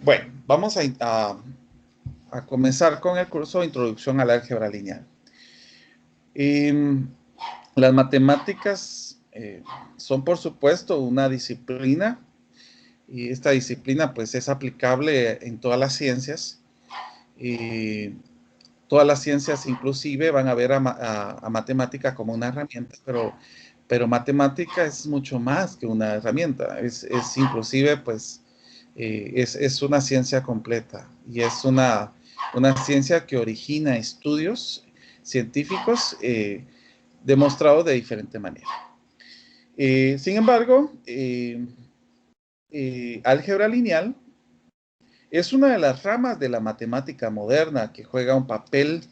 Bueno, vamos a comenzar con el curso de Introducción al Álgebra Lineal. Las matemáticas son, por supuesto, una disciplina, y esta disciplina pues es aplicable en todas las ciencias. Todas las ciencias inclusive van a ver a matemática como una herramienta, pero matemática es mucho más que una herramienta, es inclusive pues es una ciencia completa y es una ciencia que origina estudios científicos demostrados de diferente manera. Sin embargo, álgebra lineal es una de las ramas de la matemática moderna que juega un papel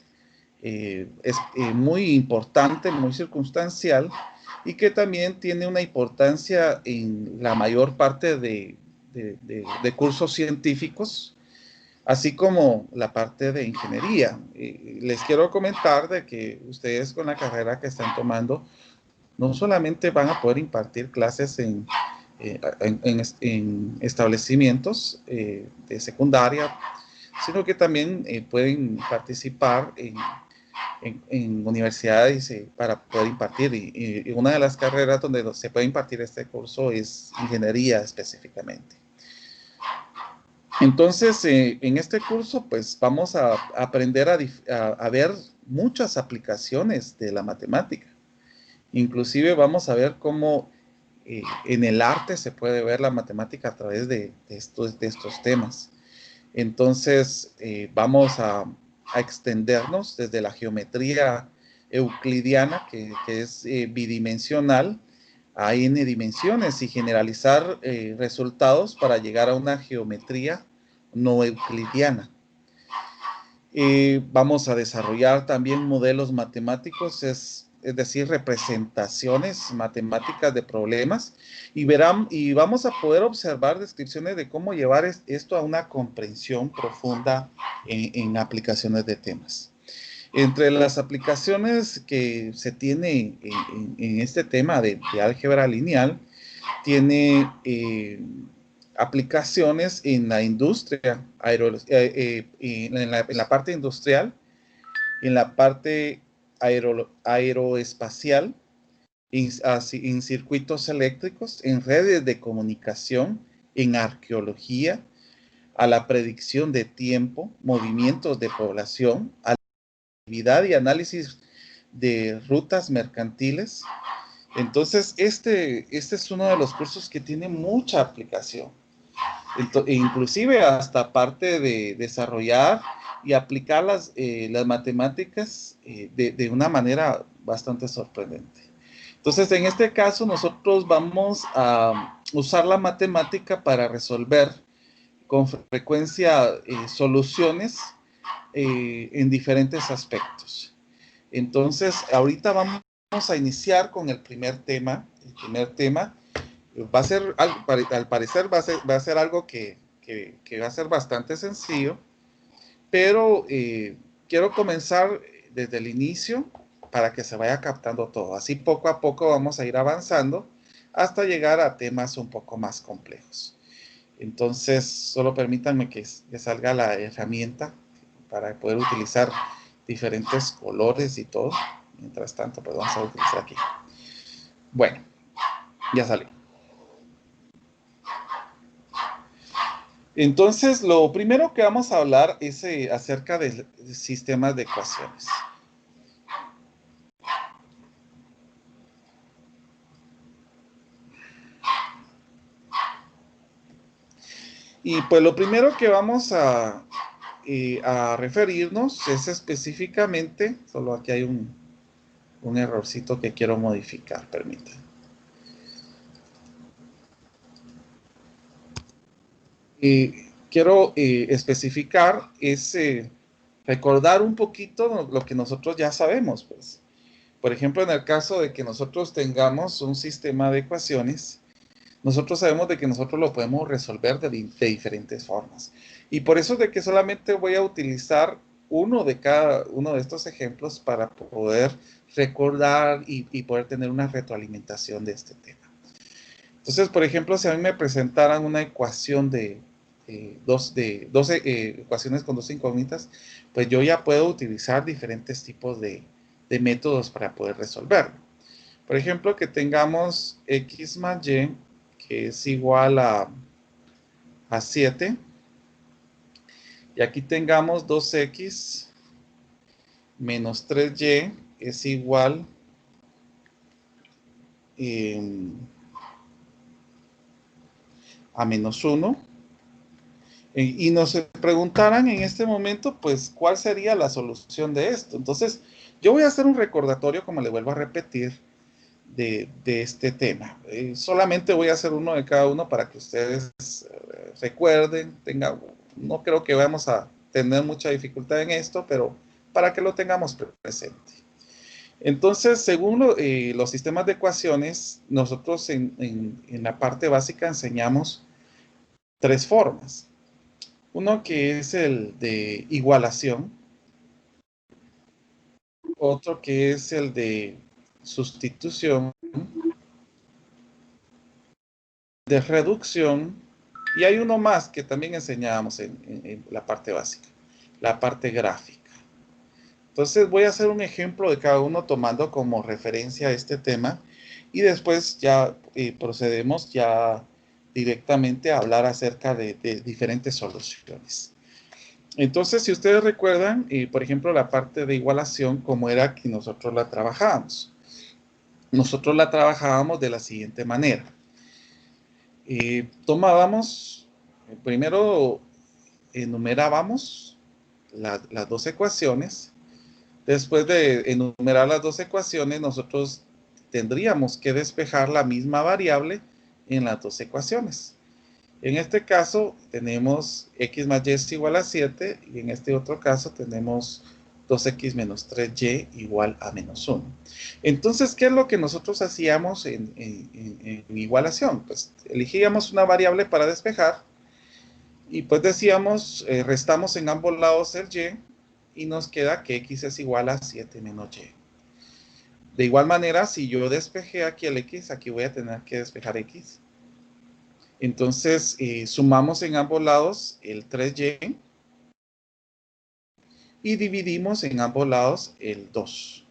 muy importante, muy circunstancial, y que también tiene una importancia en la mayor parte de cursos científicos, así como la parte de ingeniería. Les quiero comentar de que ustedes con la carrera que están tomando, no solamente van a poder impartir clases en establecimientos de secundaria, sino que también pueden participar en universidades para poder impartir. Y una de las carreras donde se puede impartir este curso es ingeniería específicamente. Entonces, en este curso, pues vamos a aprender a ver muchas aplicaciones de la matemática. Inclusive vamos a ver cómo en el arte se puede ver la matemática a través de estos temas. Entonces, vamos a extendernos desde la geometría euclidiana, que es bidimensional, a n dimensiones y generalizar resultados para llegar a una geometría no euclidiana. Vamos a desarrollar también modelos matemáticos, es decir, representaciones matemáticas de problemas, y vamos a poder observar descripciones de cómo llevar esto a una comprensión profunda en aplicaciones de temas. Entre las aplicaciones que se tiene en este tema de álgebra lineal, tiene aplicaciones en la industria, en la parte industrial, en la parte aeroespacial, en circuitos eléctricos, en redes de comunicación, en arqueología, a la predicción de tiempo, movimientos de población, a la actividad y análisis de rutas mercantiles. Entonces, este es uno de los cursos que tiene mucha aplicación. Inclusive hasta parte de desarrollar y aplicar las matemáticas de una manera bastante sorprendente. Entonces, en este caso, nosotros vamos a usar la matemática para resolver con frecuencia soluciones en diferentes aspectos. Entonces, ahorita vamos a iniciar con el primer tema. El primer tema va a ser, al parecer, va a ser algo que va a ser bastante sencillo, pero quiero comenzar desde el inicio para que se vaya captando todo. Así poco a poco vamos a ir avanzando hasta llegar a temas un poco más complejos. Entonces, solo permítanme que salga la herramienta para poder utilizar diferentes colores y todo. Mientras tanto, pues vamos a utilizar aquí. Bueno, ya salió. Entonces, lo primero que vamos a hablar es acerca de sistemas de ecuaciones. Y pues lo primero que vamos a referirnos es específicamente, solo aquí hay un errorcito que quiero modificar, permítanme. Quiero especificar recordar un poquito lo que nosotros ya sabemos, pues. Por ejemplo, en el caso de que nosotros tengamos un sistema de ecuaciones, nosotros sabemos de que nosotros lo podemos resolver de diferentes formas. Y por eso de que solamente voy a utilizar uno de cada uno de estos ejemplos para poder recordar y poder tener una retroalimentación de este tema. Entonces, por ejemplo, si a mí me presentaran una ecuación ecuaciones con dos incógnitas, pues yo ya puedo utilizar diferentes tipos de métodos para poder resolverlo. Por ejemplo, que tengamos x más y, que es igual a 7. Y aquí tengamos 2x menos 3y es igual a menos 1. Y nos preguntaran en este momento, pues, ¿cuál sería la solución de esto? Entonces, yo voy a hacer un recordatorio, como le vuelvo a repetir, de este tema. Solamente voy a hacer uno de cada uno para que ustedes recuerden, no creo que vamos a tener mucha dificultad en esto, pero para que lo tengamos presente. Entonces, según los sistemas de ecuaciones, nosotros en la parte básica enseñamos tres formas. Uno que es el de igualación, otro que es el de sustitución, de reducción, y hay uno más que también enseñábamos en la parte básica, la parte gráfica. Entonces voy a hacer un ejemplo de cada uno tomando como referencia este tema y después ya procedemos ya directamente a hablar acerca de diferentes soluciones. Entonces, si ustedes recuerdan, por ejemplo, la parte de igualación, cómo era que nosotros la trabajábamos. Nosotros la trabajábamos de la siguiente manera. Tomábamos, primero enumerábamos las dos ecuaciones. Después de enumerar las dos ecuaciones, nosotros tendríamos que despejar la misma variable en las dos ecuaciones. En este caso tenemos x más y es igual a 7 y en este otro caso tenemos 2x menos 3y igual a menos 1. Entonces, ¿qué es lo que nosotros hacíamos en igualación? Pues elegíamos una variable para despejar y pues decíamos, restamos en ambos lados el y nos queda que x es igual a 7 menos y. De igual manera, si yo despejé aquí el x, aquí voy a tener que despejar x. Entonces, sumamos en ambos lados el 3y y dividimos en ambos lados el 2.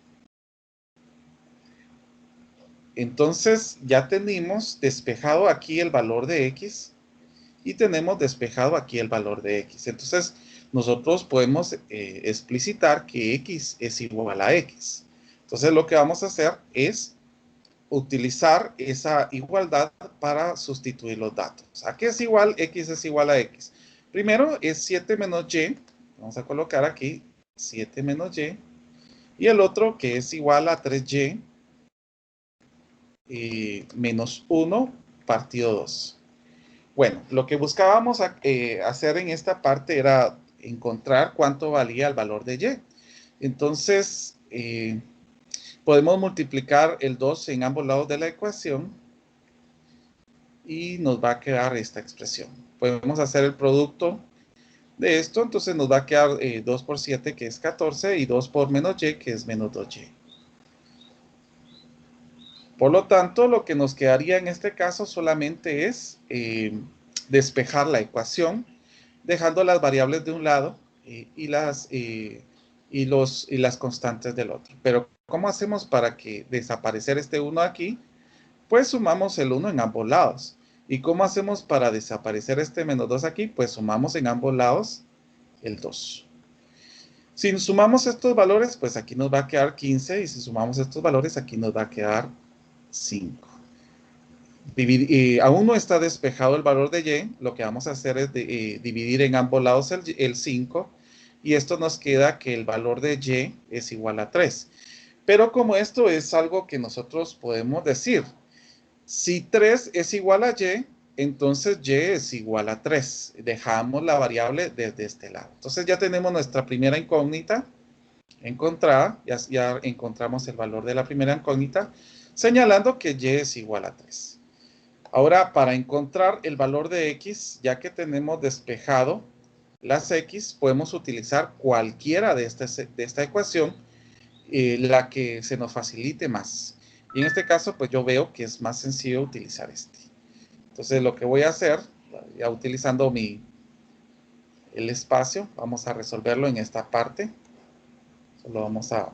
Entonces, ya tenemos despejado aquí el valor de x y tenemos despejado aquí el valor de x. Entonces, nosotros podemos explicitar que x es igual a x. Entonces, lo que vamos a hacer es utilizar esa igualdad para sustituir los datos. ¿A qué es igual? X es igual a X. Primero es 7 menos Y. Vamos a colocar aquí 7 menos Y. Y el otro que es igual a 3Y menos 1 partido 2. Bueno, lo que buscábamos hacer en esta parte era encontrar cuánto valía el valor de Y. Entonces, podemos multiplicar el 2 en ambos lados de la ecuación y nos va a quedar esta expresión. Podemos hacer el producto de esto, entonces nos va a quedar 2 por 7, que es 14, y 2 por menos y, que es menos 2y. Por lo tanto, lo que nos quedaría en este caso solamente es despejar la ecuación, dejando las variables de un lado y las constantes del otro. Pero, ¿cómo hacemos para que desaparecer este 1 aquí? Pues sumamos el 1 en ambos lados. ¿Y cómo hacemos para desaparecer este menos 2 aquí? Pues sumamos en ambos lados el 2. Si sumamos estos valores, pues aquí nos va a quedar 15. Y si sumamos estos valores, aquí nos va a quedar 5. Aún no está despejado el valor de y. Lo que vamos a hacer es dividir en ambos lados el 5. Y esto nos queda que el valor de y es igual a 3. Pero como esto es algo que nosotros podemos decir, si 3 es igual a y, entonces y es igual a 3. Dejamos la variable desde este lado. Entonces ya tenemos nuestra primera incógnita encontrada. Ya encontramos el valor de la primera incógnita, señalando que y es igual a 3. Ahora, para encontrar el valor de x, ya que tenemos despejado las x, podemos utilizar cualquiera de esta ecuación, la que se nos facilite más. Y en este caso, pues yo veo que es más sencillo utilizar este. Entonces, lo que voy a hacer, ya utilizando mi el espacio. Vamos a resolverlo en esta parte. Solo vamos a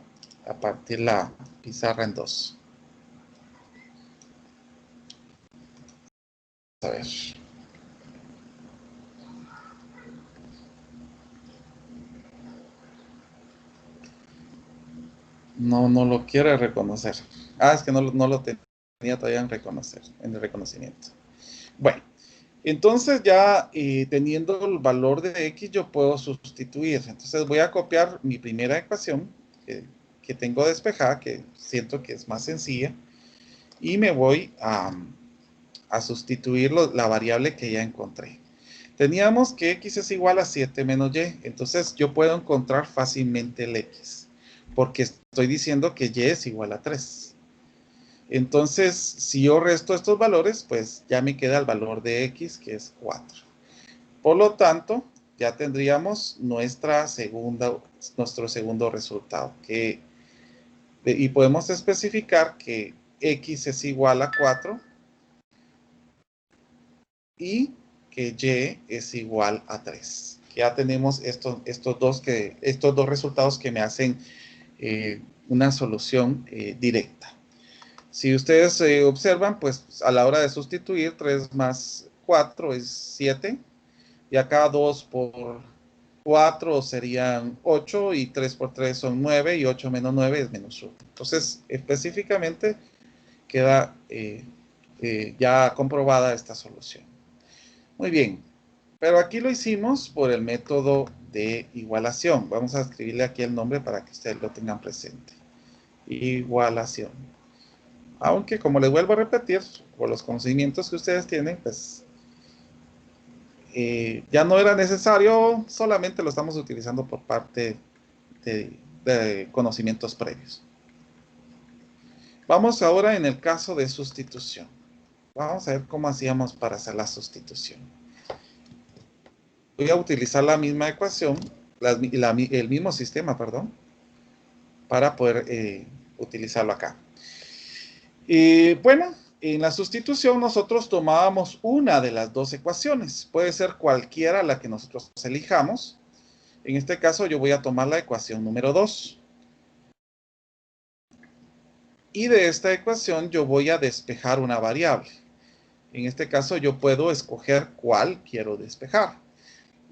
partir la pizarra en dos. A ver. No lo quiere reconocer. Ah, es que no lo tenía todavía en reconocer, en el reconocimiento. Bueno, entonces ya teniendo el valor de x, yo puedo sustituir. Entonces voy a copiar mi primera ecuación que tengo despejada, que siento que es más sencilla, y me voy a sustituir la variable que ya encontré. Teníamos que x es igual a 7 menos y, entonces yo puedo encontrar fácilmente el x, porque estoy diciendo que y es igual a 3. Entonces, si yo resto estos valores, pues ya me queda el valor de x, que es 4. Por lo tanto, ya tendríamos nuestro segundo resultado. Y podemos especificar que x es igual a 4 y que y es igual a 3. Ya tenemos estos dos resultados que me hacen una solución directa. Si ustedes observan, pues a la hora de sustituir, 3 más 4 es 7. Y acá 2 por 4 serían 8 y 3 por 3 son 9 y 8 menos 9 es menos 1. Entonces, específicamente queda ya comprobada esta solución. Muy bien, pero aquí lo hicimos por el método de igualación. Vamos a escribirle aquí el nombre para que ustedes lo tengan presente. Igualación. Aunque, como les vuelvo a repetir, por los conocimientos que ustedes tienen, pues ya no era necesario, solamente lo estamos utilizando por parte de conocimientos previos. Vamos ahora en el caso de sustitución. Vamos a ver cómo hacíamos para hacer la sustitución. Voy a utilizar la misma ecuación, el mismo sistema, perdón, para poder utilizarlo acá. Bueno, en la sustitución nosotros tomábamos una de las dos ecuaciones. Puede ser cualquiera la que nosotros elijamos. En este caso yo voy a tomar la ecuación número 2. Y de esta ecuación yo voy a despejar una variable. En este caso yo puedo escoger cuál quiero despejar.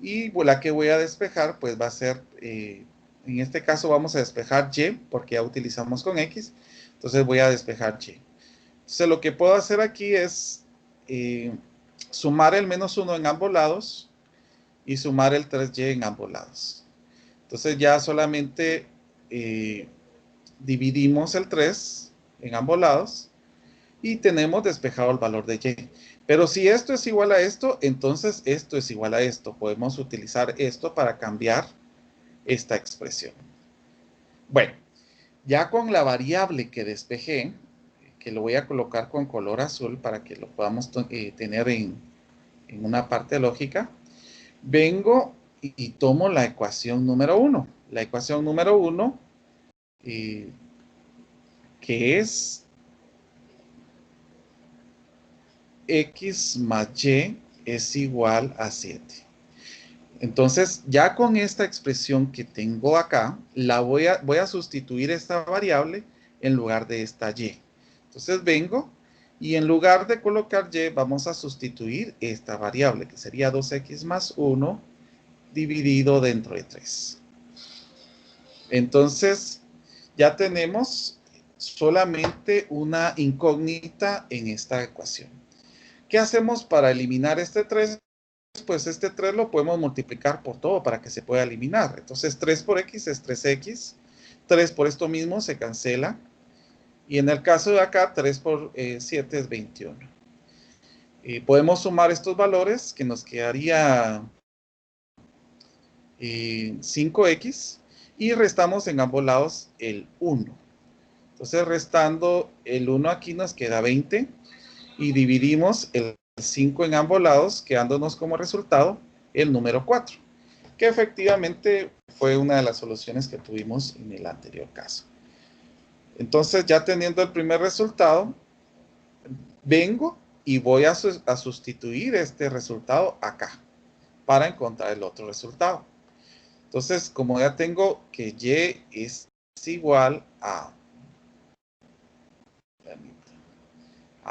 Y la que voy a despejar pues va a ser, en este caso vamos a despejar y porque ya utilizamos con x. Entonces voy a despejar y. Entonces lo que puedo hacer aquí es sumar el menos 1 en ambos lados y sumar el 3y en ambos lados. Entonces ya solamente dividimos el 3 en ambos lados y tenemos despejado el valor de y. Pero si esto es igual a esto, entonces esto es igual a esto. Podemos utilizar esto para cambiar esta expresión. Bueno, ya con la variable que despejé, que lo voy a colocar con color azul para que lo podamos tener en una parte lógica, vengo y tomo la ecuación número 1. La ecuación número 1, que es x más y es igual a 7. Entonces, ya con esta expresión que tengo acá, voy a sustituir esta variable en lugar de esta y. Entonces vengo y en lugar de colocar y, vamos a sustituir esta variable, que sería 2x más 1 dividido dentro de 3. Entonces, ya tenemos solamente una incógnita en esta ecuación. ¿Qué hacemos para eliminar este 3? Pues este 3 lo podemos multiplicar por todo para que se pueda eliminar. Entonces 3 por x es 3x. 3 por esto mismo se cancela. Y en el caso de acá, 3 por 7 es 21. Podemos sumar estos valores, que nos quedaría 5x. Y restamos en ambos lados el 1. Entonces restando el 1 aquí nos queda 20. Y dividimos el 5 en ambos lados, quedándonos como resultado el número 4, que efectivamente fue una de las soluciones que tuvimos en el anterior caso. Entonces, ya teniendo el primer resultado, vengo y voy a sustituir este resultado acá, para encontrar el otro resultado. Entonces, como ya tengo que y es igual a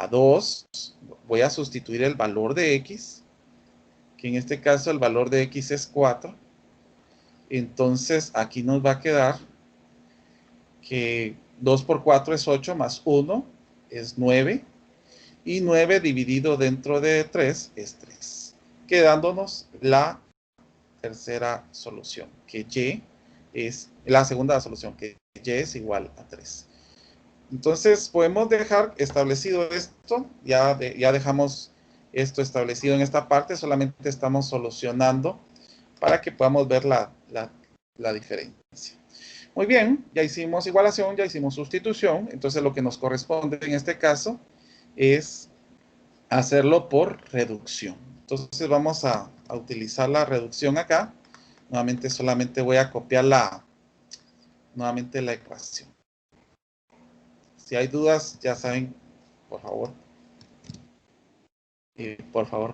2, voy a sustituir el valor de x, que en este caso el valor de x es 4. Entonces, aquí nos va a quedar que 2 por 4 es 8, más 1 es 9. Y 9 dividido dentro de 3 es 3. Quedándonos la tercera solución, que y es la segunda solución, que y es igual a 3. Entonces, podemos dejar establecido esto. Ya dejamos esto establecido en esta parte. Solamente estamos solucionando para que podamos ver la diferencia. Muy bien, ya hicimos igualación, ya hicimos sustitución. Entonces, lo que nos corresponde en este caso es hacerlo por reducción. Entonces, vamos a utilizar la reducción acá. Nuevamente, solamente voy a copiar nuevamente la ecuación. Si hay dudas, ya saben, por favor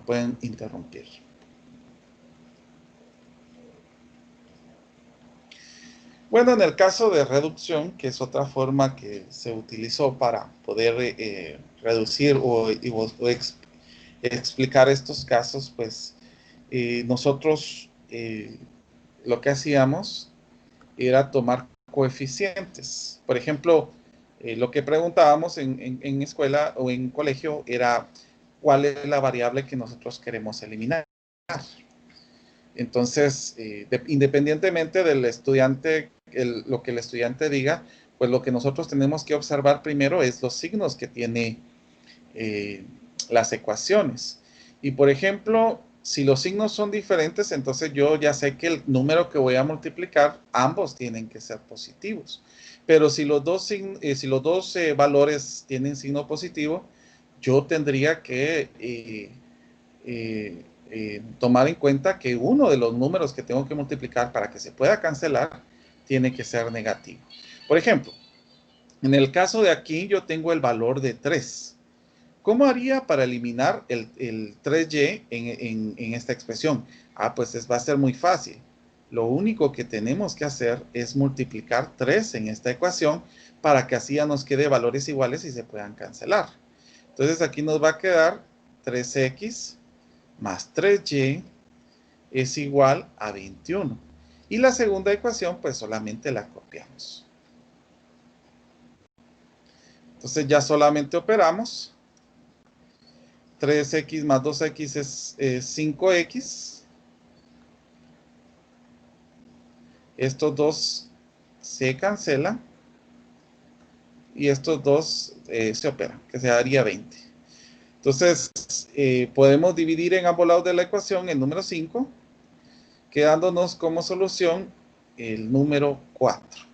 pueden interrumpir. Bueno, en el caso de reducción, que es otra forma que se utilizó para poder reducir o explicar estos casos, pues nosotros lo que hacíamos era tomar coeficientes. Por ejemplo, lo que preguntábamos en escuela o en colegio era cuál es la variable que nosotros queremos eliminar. Entonces, independientemente del estudiante, lo que el estudiante diga, pues lo que nosotros tenemos que observar primero es los signos que tiene las ecuaciones. Y por ejemplo, si los signos son diferentes, entonces yo ya sé que el número que voy a multiplicar, ambos tienen que ser positivos. Pero si los dos valores tienen signo positivo, yo tendría que tomar en cuenta que uno de los números que tengo que multiplicar para que se pueda cancelar tiene que ser negativo. Por ejemplo, en el caso de aquí yo tengo el valor de 3. ¿Cómo haría para eliminar el 3y en esta expresión? Pues va a ser muy fácil. Lo único que tenemos que hacer es multiplicar 3 en esta ecuación para que así ya nos quede valores iguales y se puedan cancelar. Entonces aquí nos va a quedar 3x más 3y es igual a 21. Y la segunda ecuación pues solamente la copiamos. Entonces ya solamente operamos. 3x más 2x es 5x. Estos dos se cancelan. Y estos dos se operan, que se daría 20. Entonces, podemos dividir en ambos lados de la ecuación el número 5, quedándonos como solución el número 4.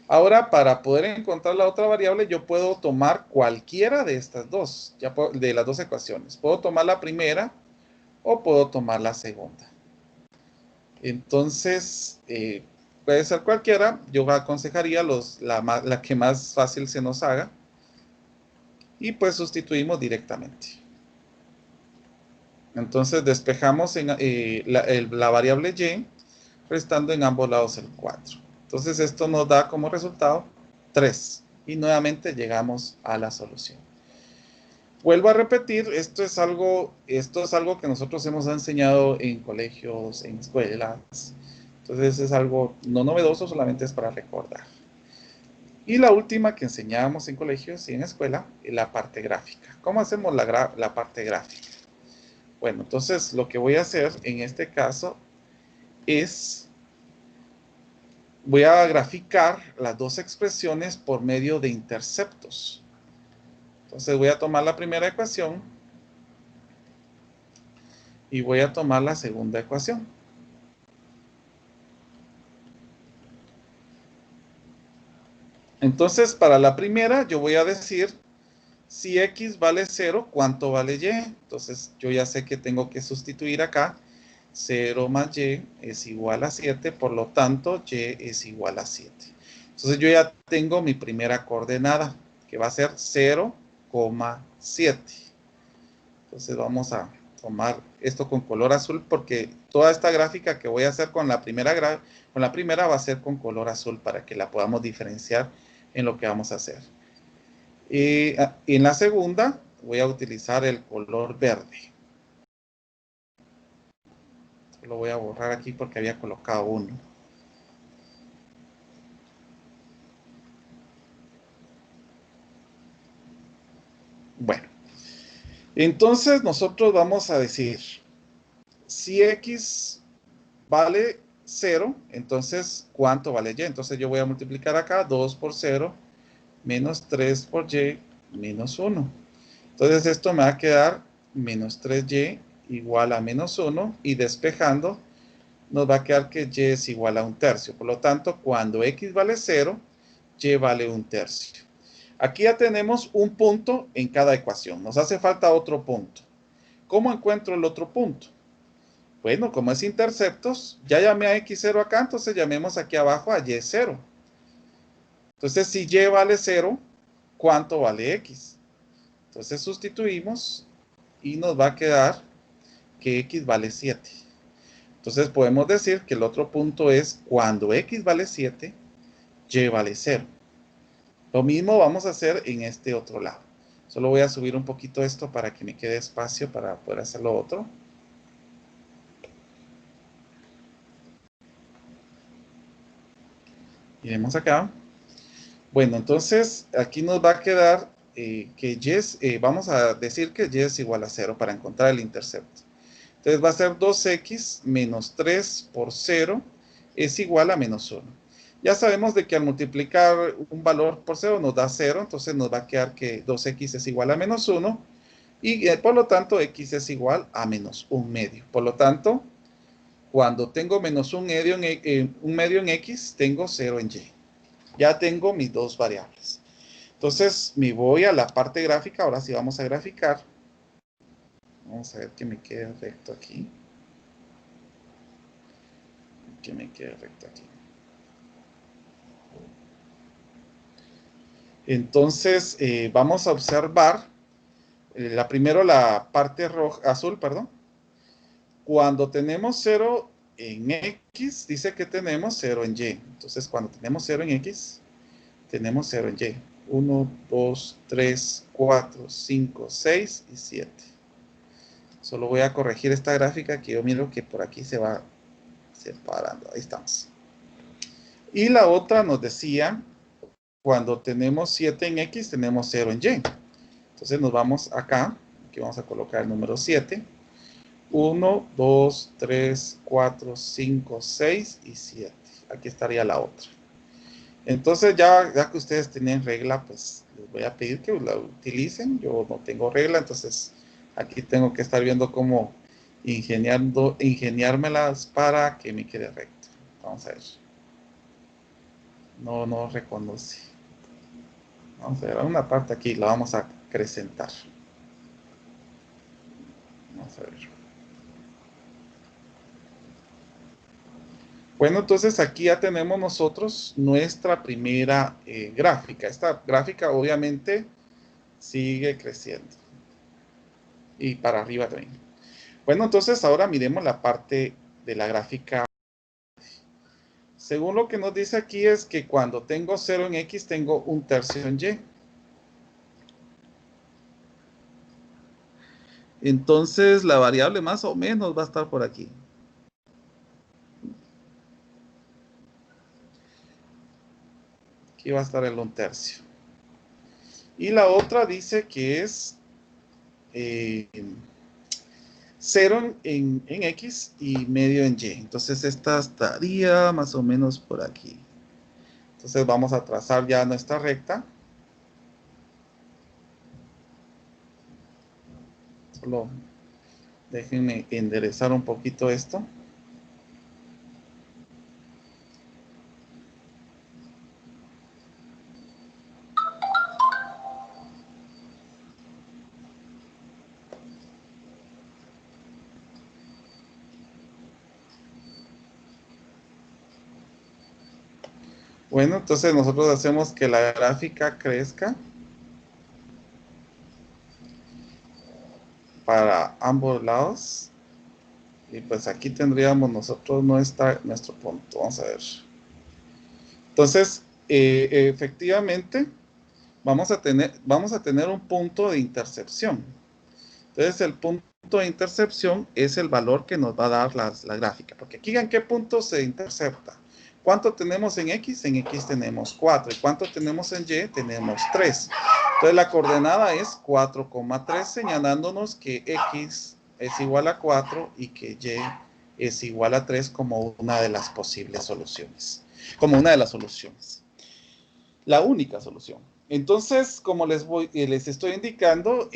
Ahora, para poder encontrar la otra variable, yo puedo tomar cualquiera de estas dos, de las dos ecuaciones. Puedo tomar la primera o puedo tomar la segunda. Entonces, puede ser cualquiera. Yo aconsejaría la que más fácil se nos haga. Y pues sustituimos directamente. Entonces despejamos la variable y, restando en ambos lados el 4. Entonces esto nos da como resultado 3. Y nuevamente llegamos a la solución. Vuelvo a repetir, esto es algo que nosotros hemos enseñado en colegios, en escuelas. Entonces es algo no novedoso, solamente es para recordar. Y la última que enseñábamos en colegios y en escuela, la parte gráfica. ¿Cómo hacemos la parte gráfica? Bueno, entonces lo que voy a hacer en este caso es, voy a graficar las dos expresiones por medio de interceptos. Entonces voy a tomar la primera ecuación y voy a tomar la segunda ecuación. Entonces, para la primera, yo voy a decir, si x vale 0, ¿cuánto vale y? Entonces, yo ya sé que tengo que sustituir acá. 0 más y es igual a 7, por lo tanto, y es igual a 7. Entonces, yo ya tengo mi primera coordenada, que va a ser 0,7. Entonces, vamos a tomar esto con color azul, porque toda esta gráfica que voy a hacer con la primera va a ser con color azul para que la podamos diferenciar en lo que vamos a hacer. Y en la segunda voy a utilizar el color verde. Lo voy a borrar aquí porque había colocado uno. Bueno, entonces nosotros vamos a decir, si X vale 0, entonces, ¿cuánto vale Y? Entonces yo voy a multiplicar acá 2 por 0, menos 3 por Y, menos 1. Entonces esto me va a quedar menos 3Y igual a menos 1, y despejando nos va a quedar que Y es igual a 1/3. Por lo tanto, cuando X vale 0, Y vale 1/3. Aquí ya tenemos un punto en cada ecuación. Nos hace falta otro punto. ¿Cómo encuentro el otro punto? Bueno, como es interceptos, ya llamé a X0 acá, entonces llamemos aquí abajo a Y0. Entonces, si Y vale 0, ¿cuánto vale X? Entonces sustituimos y nos va a quedar que X vale 7. Entonces podemos decir que el otro punto es cuando X vale 7, Y vale 0. Lo mismo vamos a hacer en este otro lado. Solo voy a subir un poquito esto para que me quede espacio para poder hacer lo otro. Miremos acá. Bueno, entonces aquí nos va a quedar que Y es, vamos a decir que Y es igual a 0 para encontrar el intercepto. Entonces va a ser 2X menos 3 por 0 es igual a menos 1. Ya sabemos de que al multiplicar un valor por 0 nos da 0, entonces nos va a quedar que 2X es igual a menos 1 y por lo tanto X es igual a menos 1/2. Por lo tanto, cuando tengo menos 1/2 en X, tengo 0 en Y. Ya tengo mis dos variables. Entonces me voy a la parte gráfica. Ahora sí vamos a graficar. Vamos a ver que me quede recto aquí. Que me quede recto aquí. Entonces vamos a observar primero la parte roja, azul, perdón. Cuando tenemos 0 en X, dice que tenemos 0 en Y. Entonces cuando tenemos 0 en X, tenemos 0 en Y. 1, 2, 3, 4, 5, 6 y 7. Solo voy a corregir esta gráfica que yo miro que por aquí se va separando. Ahí estamos. Y la otra nos decía, cuando tenemos 7 en X, tenemos 0 en Y. Entonces nos vamos acá. Aquí vamos a colocar el número 7. 1, 2, 3, 4, 5, 6 y 7. Aquí estaría la otra. Entonces ya que ustedes tienen regla, pues les voy a pedir que la utilicen. Yo no tengo regla, entonces aquí tengo que estar viendo cómo ingeniármelas para que me quede recto. Vamos a ver. No reconoce. Vamos a ver, una parte aquí la vamos a acrecentar. Vamos a ver. Bueno, entonces aquí ya tenemos nosotros nuestra primera gráfica. Esta gráfica obviamente sigue creciendo. Y para arriba también. Bueno, entonces ahora miremos la parte de la gráfica. Según lo que nos dice aquí es que cuando tengo 0 en X, tengo 1/3 en Y. Entonces la variable más o menos va a estar por aquí. Aquí va a estar el 1/3. Y la otra dice que es 0 en X y medio en Y. Entonces esta estaría más o menos por aquí. Entonces vamos a trazar ya nuestra recta. Solo déjenme enderezar un poquito esto. Bueno, entonces nosotros hacemos que la gráfica crezca para ambos lados. Y pues aquí tendríamos nosotros nuestro punto. Vamos a ver. Entonces, efectivamente, vamos a tener un punto de intercepción. Entonces, el punto de intercepción es el valor que nos va a dar la gráfica. Porque aquí, ¿en qué punto se intercepta? ¿Cuánto tenemos en X? En X tenemos 4. ¿Y cuánto tenemos en Y? Tenemos 3. Entonces, la coordenada es 4,3, señalándonos que X es igual a 4 y que Y es igual a 3 como una de las posibles soluciones. Como una de las soluciones. La única solución. Entonces, como les estoy indicando,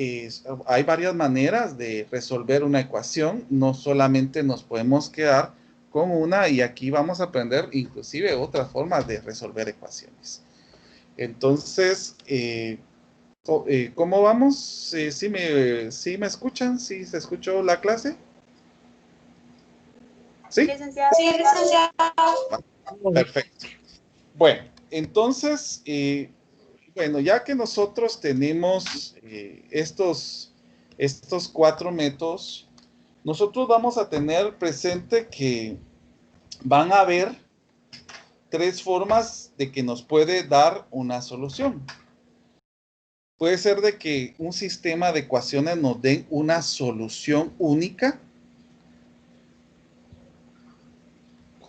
hay varias maneras de resolver una ecuación. No solamente nos podemos quedar con una, y aquí vamos a aprender inclusive otras formas de resolver ecuaciones. Entonces, ¿cómo vamos? ¿Sí me escuchan? ¿Sí se escuchó la clase? ¿Sí? Licenciado. Sí, licenciado. Perfecto. Bueno, entonces, bueno, ya que nosotros tenemos estos 4 métodos, nosotros vamos a tener presente que van a haber 3 formas de que nos puede dar una solución. Puede ser de que un sistema de ecuaciones nos den una solución única.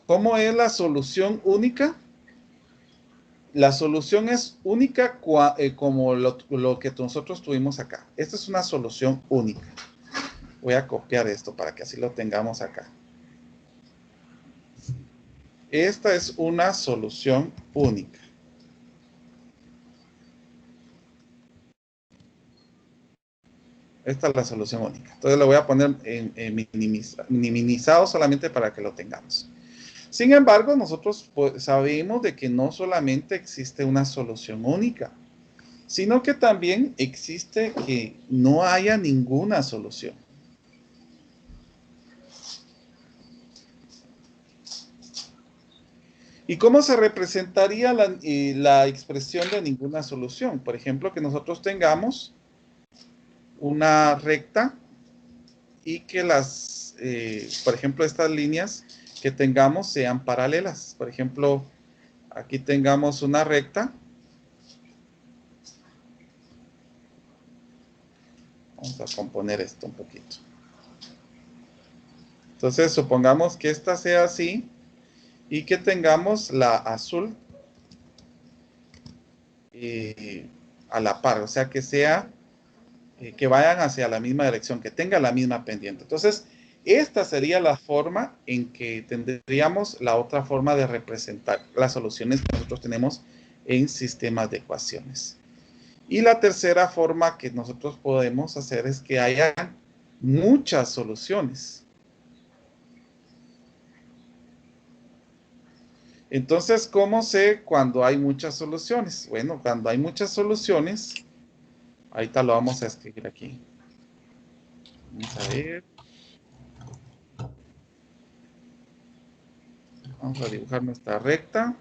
¿Cómo es la solución única? La solución es única como lo que nosotros tuvimos acá. Esta es una solución única. Voy a copiar esto para que así lo tengamos acá. Esta es una solución única. Esta es la solución única. Entonces lo voy a poner en minimizado solamente para que lo tengamos. Sin embargo, nosotros sabemos de que no solamente existe una solución única, sino que también existe que no haya ninguna solución. ¿Y cómo se representaría la expresión de ninguna solución? Por ejemplo, que nosotros tengamos una recta y que por ejemplo, estas líneas que tengamos sean paralelas. Por ejemplo, aquí tengamos una recta. Vamos a componer esto un poquito. Entonces, supongamos que esta sea así y que tengamos la azul a la par, o sea, que vayan hacia la misma dirección, que tenga la misma pendiente. Entonces, esta sería la forma en que tendríamos la otra forma de representar las soluciones que nosotros tenemos en sistemas de ecuaciones. Y la tercera forma que nosotros podemos hacer es que haya muchas soluciones. Entonces, ¿cómo sé cuando hay muchas soluciones? Bueno, cuando hay muchas soluciones, ahorita lo vamos a escribir aquí. Vamos a ver. Vamos a dibujar nuestra recta.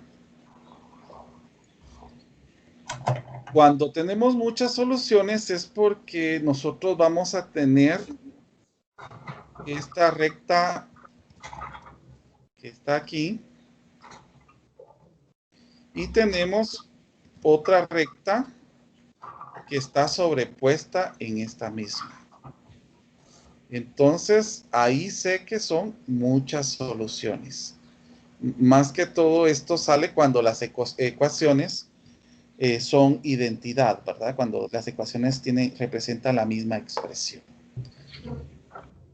Cuando tenemos muchas soluciones es porque nosotros vamos a tener esta recta que está aquí y tenemos otra recta que está sobrepuesta en esta misma. Entonces, ahí sé que son muchas soluciones. Más que todo esto sale cuando las ecuaciones son identidad, ¿verdad? Cuando las ecuaciones representan la misma expresión.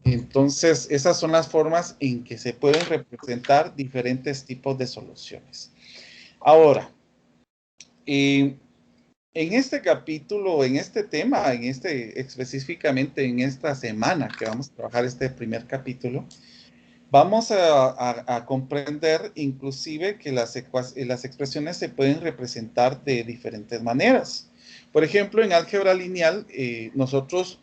Entonces, esas son las formas en que se pueden representar diferentes tipos de soluciones. Ahora, en este capítulo, en este tema, específicamente en esta semana que vamos a trabajar este primer capítulo, vamos a comprender inclusive que las expresiones se pueden representar de diferentes maneras. Por ejemplo, en álgebra lineal, nosotros,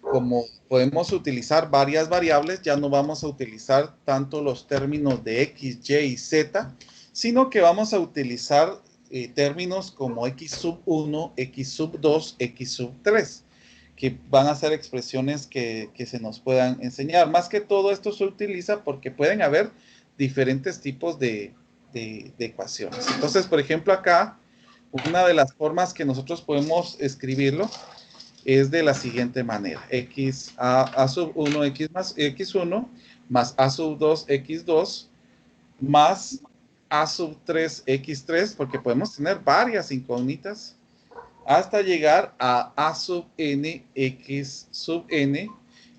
como podemos utilizar varias variables, ya no vamos a utilizar tanto los términos de X, Y y Z, sino que vamos a utilizar términos como X sub 1, X sub 2, X sub 3, que van a ser expresiones que se nos puedan enseñar. Más que todo esto se utiliza porque pueden haber diferentes tipos de ecuaciones. Entonces, por ejemplo, acá, una de las formas que nosotros podemos escribirlo es de la siguiente manera. A sub 1, x más x1, más a sub 2, x2, más a sub 3, x3, porque podemos tener varias incógnitas, hasta llegar a sub n, x sub n,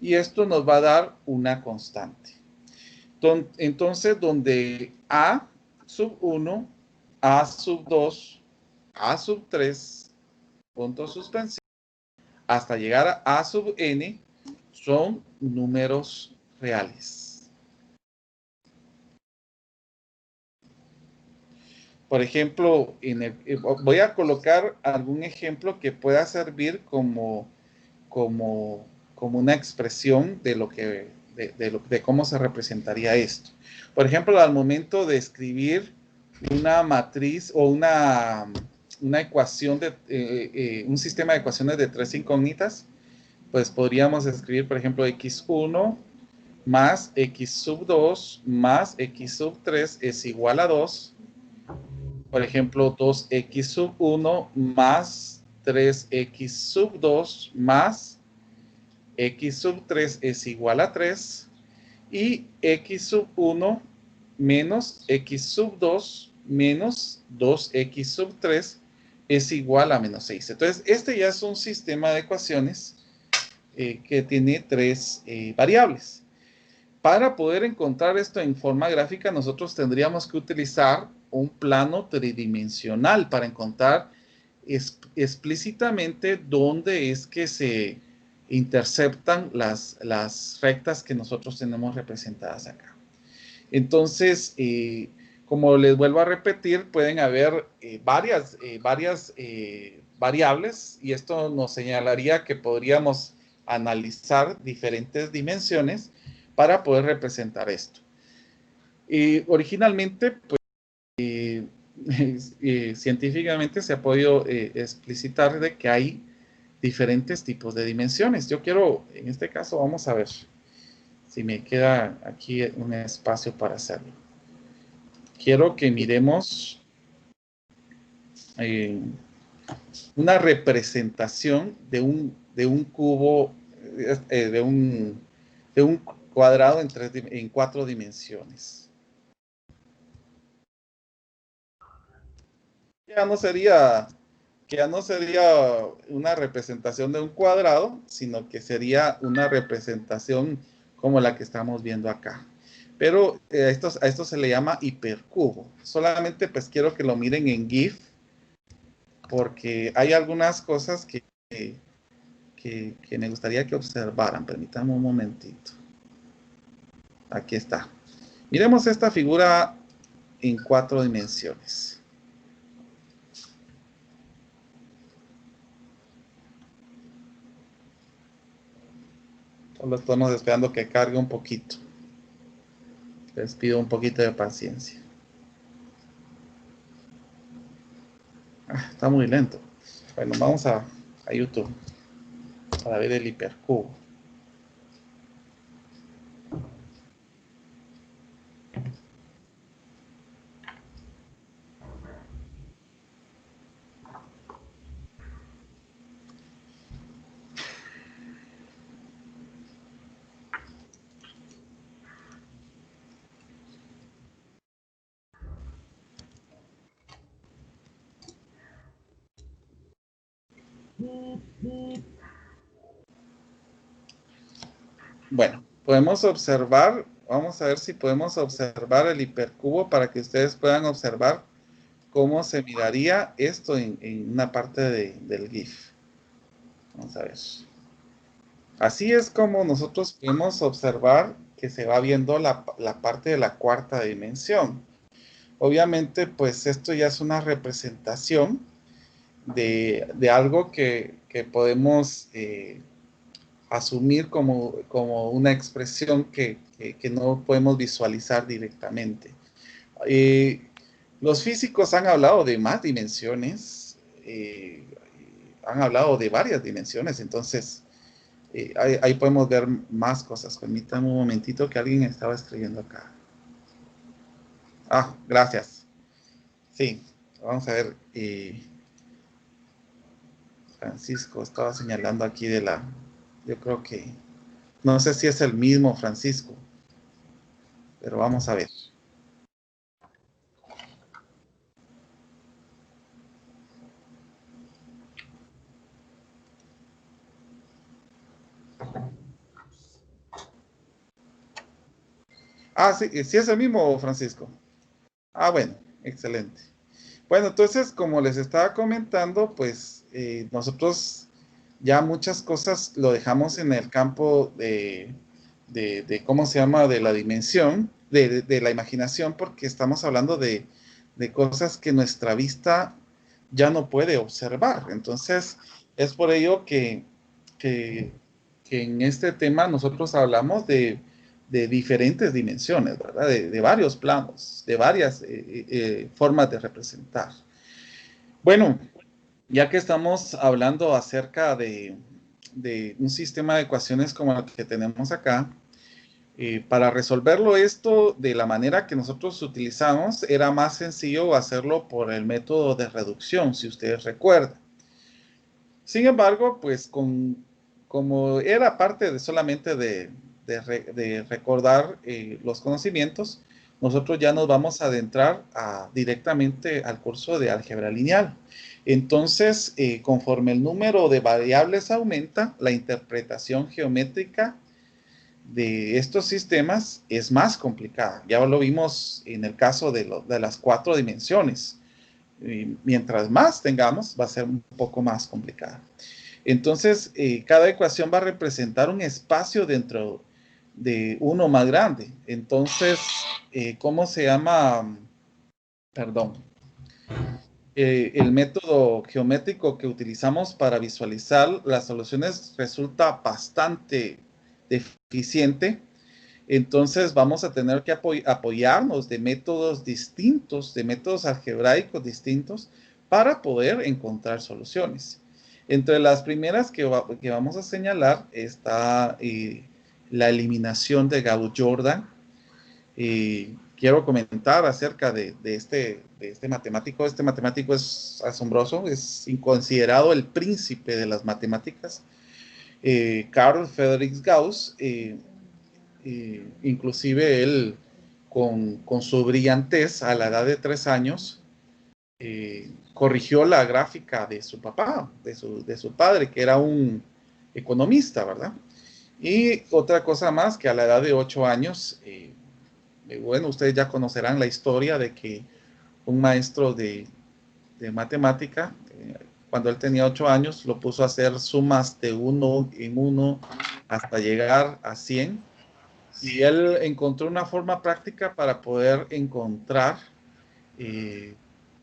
y esto nos va a dar una constante. Entonces, donde a sub 1, a sub 2, a sub 3, puntos suspensivos, hasta llegar a sub n, son números reales. Por ejemplo, voy a colocar algún ejemplo que pueda servir como una expresión de cómo se representaría esto. Por ejemplo, al momento de escribir una matriz o una ecuación un sistema de ecuaciones de tres incógnitas, pues podríamos escribir, por ejemplo, x1 más x sub 2 más x sub 3 es igual a 2. Por ejemplo, 2x sub 1 más 3x sub 2 más x sub 3 es igual a 3. Y x sub 1 menos x sub 2 menos 2x sub 3 es igual a menos 6. Entonces, este ya es un sistema de ecuaciones que tiene tres variables. Para poder encontrar esto en forma gráfica, nosotros tendríamos que utilizar un plano tridimensional para encontrar explícitamente dónde es que se interceptan las rectas que nosotros tenemos representadas acá. Entonces, como les vuelvo a repetir, pueden haber varias variables, y esto nos señalaría que podríamos analizar diferentes dimensiones para poder representar esto. Originalmente, pues, científicamente se ha podido explicitar de que hay diferentes tipos de dimensiones. Yo quiero, en este caso, vamos a ver si me queda aquí un espacio para hacerlo. Quiero que miremos una representación de un cubo, de un cuadrado en 4 dimensiones. Ya no sería una representación de un cuadrado, sino que sería una representación como la que estamos viendo acá. Pero a esto se le llama hipercubo. Solamente pues quiero que lo miren en GIF, porque hay algunas cosas que me gustaría que observaran. Permítanme un momentito. Aquí está. Miremos esta figura en 4 dimensiones. Solo estamos esperando que cargue un poquito. Les pido un poquito de paciencia. Está muy lento. Bueno, vamos a YouTube para ver el hipercubo. Bueno, podemos observar, vamos a ver si podemos observar el hipercubo para que ustedes puedan observar cómo se miraría esto en una parte del GIF. Vamos a ver. Así es como nosotros podemos observar que se va viendo la parte de la cuarta dimensión. Obviamente, pues esto ya es una representación de algo que podemos asumir como una expresión que no podemos visualizar directamente. Los físicos han hablado de más dimensiones, han hablado de varias dimensiones. Entonces, Ahí podemos ver más cosas. Permítanme un momentito que alguien estaba escribiendo acá. Ah, gracias. Sí, vamos a ver. Francisco estaba señalando aquí de la... Yo creo que... No sé si es el mismo Francisco, pero vamos a ver. Ah, sí, sí es el mismo Francisco. Ah, bueno, excelente. Bueno, entonces, como les estaba comentando, pues nosotros ya muchas cosas lo dejamos en el campo ¿cómo se llama? De la dimensión, de la imaginación, porque estamos hablando de cosas que nuestra vista ya no puede observar. Entonces, es por ello que, que en este tema nosotros hablamos de diferentes dimensiones, ¿verdad? De varios planos, de varias formas de representar. Bueno, ya que estamos hablando acerca de un sistema de ecuaciones como el que tenemos acá, para resolverlo esto de la manera que nosotros utilizamos, era más sencillo hacerlo por el método de reducción, si ustedes recuerdan. Sin embargo, pues como era parte de solamente de recordar los conocimientos, nosotros ya nos vamos a adentrar directamente al curso de álgebra lineal. Entonces, conforme el número de variables aumenta, la interpretación geométrica de estos sistemas es más complicada. Ya lo vimos en el caso de las 4 dimensiones. Mientras más tengamos, va a ser un poco más complicada. Entonces, cada ecuación va a representar un espacio dentro de uno más grande. Entonces, ¿cómo se llama? Perdón. El método geométrico que utilizamos para visualizar las soluciones resulta bastante deficiente. Entonces, vamos a tener que apoyarnos de métodos distintos, de métodos algebraicos distintos, para poder encontrar soluciones. Entre las primeras que vamos a señalar está la eliminación de Gauss-Jordan. Quiero comentar acerca de este matemático. Este matemático es asombroso, es considerado el príncipe de las matemáticas. Carl Friedrich Gauss, inclusive él con su brillantez a la edad de 3 años, corrigió la gráfica de su papá, de su padre, que era un economista, ¿verdad? Y otra cosa más, que a la edad de 8 años, bueno, ustedes ya conocerán la historia de que un maestro de matemática, cuando él tenía 8 años, lo puso a hacer sumas de uno en uno hasta llegar a 100. Y él encontró una forma práctica para poder encontrar eh,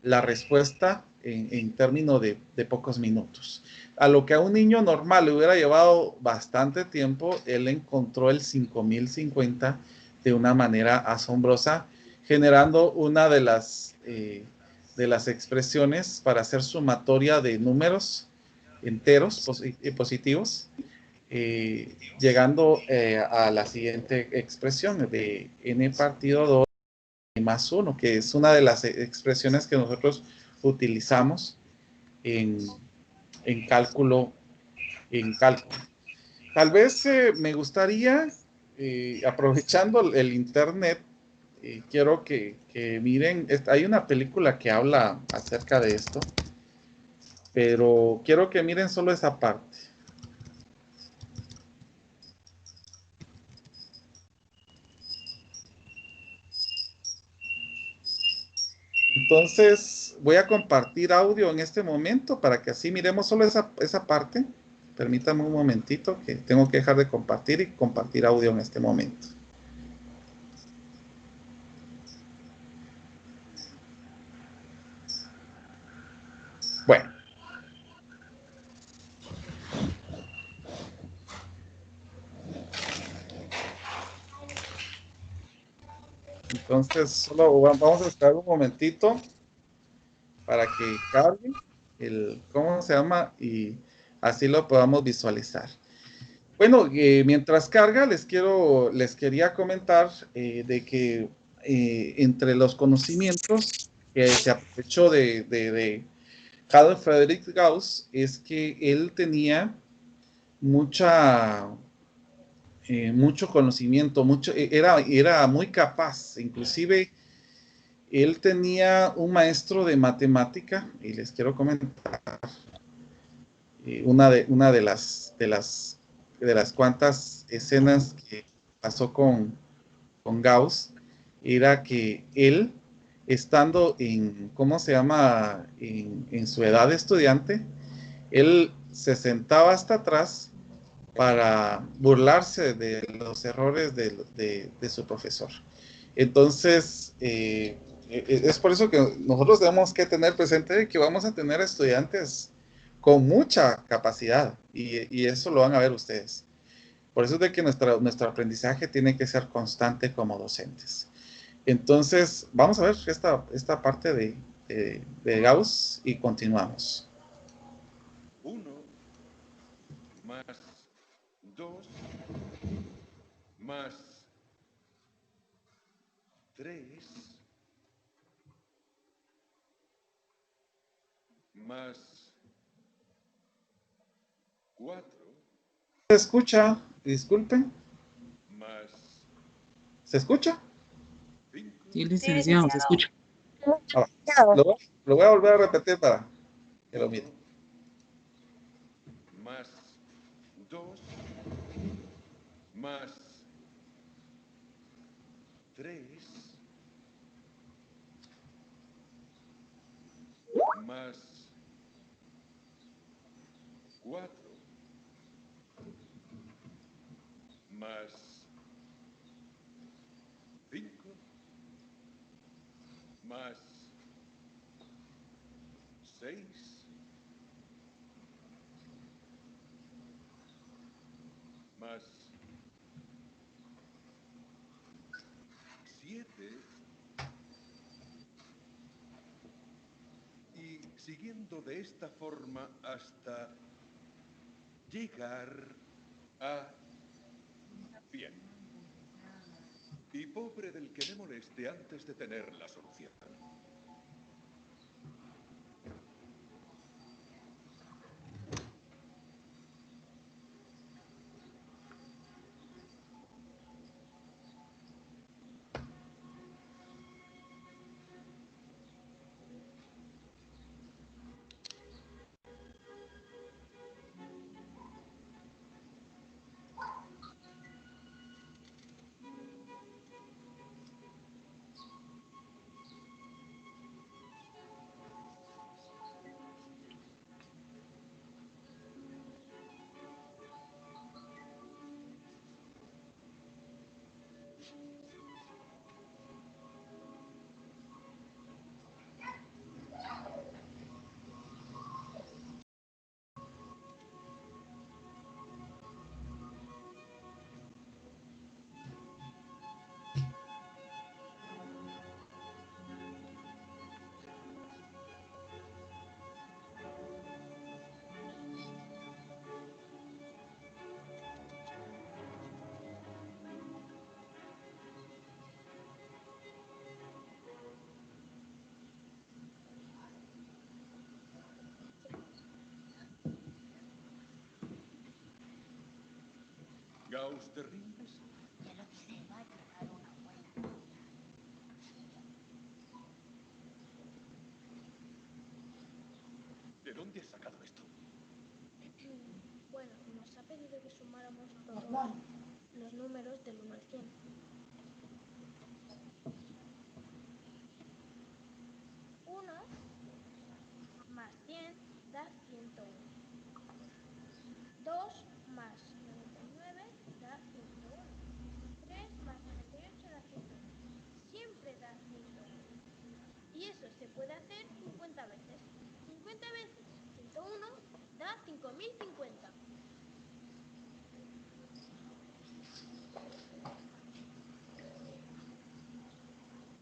la respuesta en términos de pocos minutos. A lo que a un niño normal le hubiera llevado bastante tiempo, él encontró el 5050 de una manera asombrosa, generando una de las expresiones para hacer sumatoria de números enteros positivos, llegando a la siguiente expresión de n partido 2 más 1, que es una de las expresiones que nosotros utilizamos en, en cálculo. En cálculo. Tal vez me gustaría, aprovechando el internet, quiero que miren, hay una película que habla acerca de esto, pero quiero que miren solo esa parte. Entonces, voy a compartir audio en este momento para que así miremos solo esa parte. Permítame un momentito que tengo que dejar de compartir y compartir audio en este momento. Bueno. Entonces, solo vamos a esperar un momentito para que cargue ¿cómo se llama? Y así lo podamos visualizar. Bueno, mientras carga, les quería comentar de que entre los conocimientos que se aprovechó de Carl Friedrich Gauss es que él tenía mucha, mucho conocimiento, era muy capaz, inclusive él tenía un maestro de matemática, y les quiero comentar una de las cuantas escenas que pasó con Gauss, era que él, estando en, ¿cómo se llama?, en su edad de estudiante, él se sentaba hasta atrás para burlarse de los errores de su profesor. Entonces, es por eso que nosotros tenemos que tener presente que vamos a tener estudiantes con mucha capacidad y eso lo van a ver ustedes. Por eso es de que nuestro aprendizaje tiene que ser constante como docentes. Entonces, vamos a ver esta parte de Gauss y continuamos. 1 más 2 más 3 más 4 ¿Se escucha? Disculpen. más ¿Se escucha? 5 Sí, licenciado, se escucha. Ah, lo voy a volver a repetir para que lo miren. más 2 más 3 más 4 más 5 más 6 más 7 y siguiendo de esta forma hasta llegar a 100. Y pobre del que me moleste antes de tener la solución. Gauss, ¿te rindes? Ya lo diré, va a llegar una buena comida. ¿De dónde has sacado esto? Bueno, nos ha pedido que sumáramos todos los números del 1 al 100. 1 más 100 da 101. 2 más 99 da 101. 3 más 98 da 101. Siempre da 101. Y eso se puede hacer 50 veces. 50 veces 101 da 5050.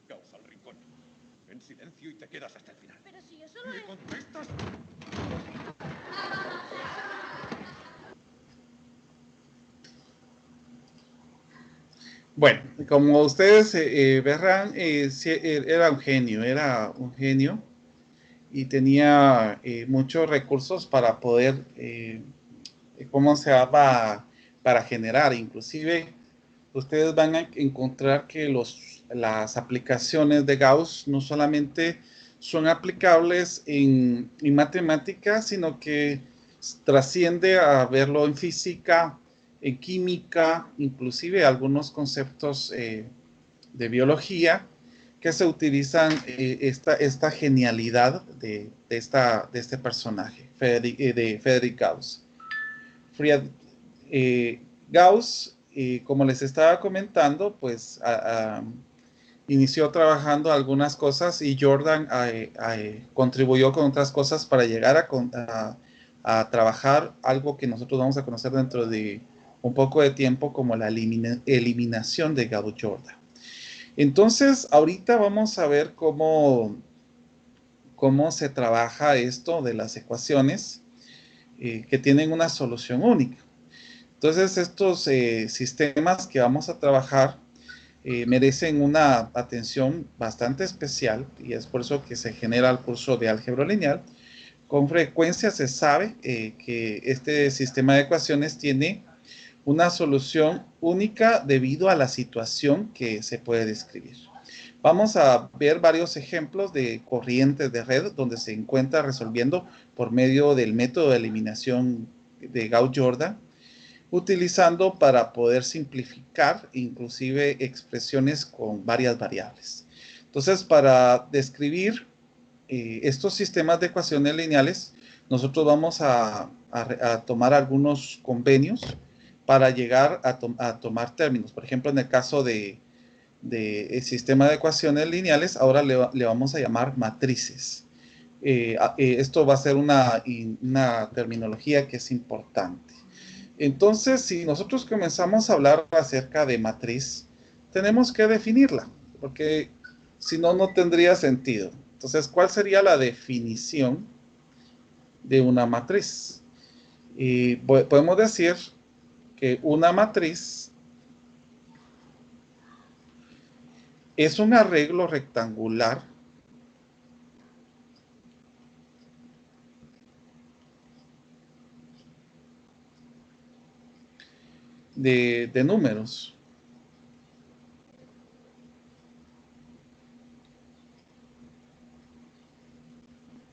Gauss al rincón. En silencio y te quedas hasta el final. Pero si yo solo ¿Me he... contestas? Bueno, como ustedes verán, sí, era un genio y tenía muchos recursos para poder, ¿cómo se llama? Para generar. Inclusive, ustedes van a encontrar que las aplicaciones de Gauss no solamente son aplicables en matemáticas, sino que trasciende a verlo en física, en química, inclusive algunos conceptos de biología que se utilizan esta genialidad de este personaje, de Friedrich Gauss. Fried, Gauss, como les estaba comentando, pues inició trabajando algunas cosas y Jordan contribuyó con otras cosas para llegar a trabajar algo que nosotros vamos a conocer dentro de un poco de tiempo como la eliminación de Gauss-Jordan. Entonces, ahorita vamos a ver cómo se trabaja esto de las ecuaciones que tienen una solución única. Entonces, estos sistemas que vamos a trabajar merecen una atención bastante especial y es por eso que se genera el curso de álgebra lineal. Con frecuencia se sabe que este sistema de ecuaciones tiene una solución única debido a la situación que se puede describir. Vamos a ver varios ejemplos de corrientes de red donde se encuentra resolviendo por medio del método de eliminación de Gauss-Jordan, utilizando para poder simplificar inclusive expresiones con varias variables. Entonces, para describir estos sistemas de ecuaciones lineales, nosotros vamos a tomar algunos convenios para llegar a tomar términos. Por ejemplo, en el caso de sistema de ecuaciones lineales, ahora le vamos a llamar matrices. Esto va a ser una terminología que es importante. Entonces, si nosotros comenzamos a hablar acerca de matriz, tenemos que definirla, porque si no, no tendría sentido. Entonces, ¿cuál sería la definición de una matriz? Y podemos decir que una matriz es un arreglo rectangular de números.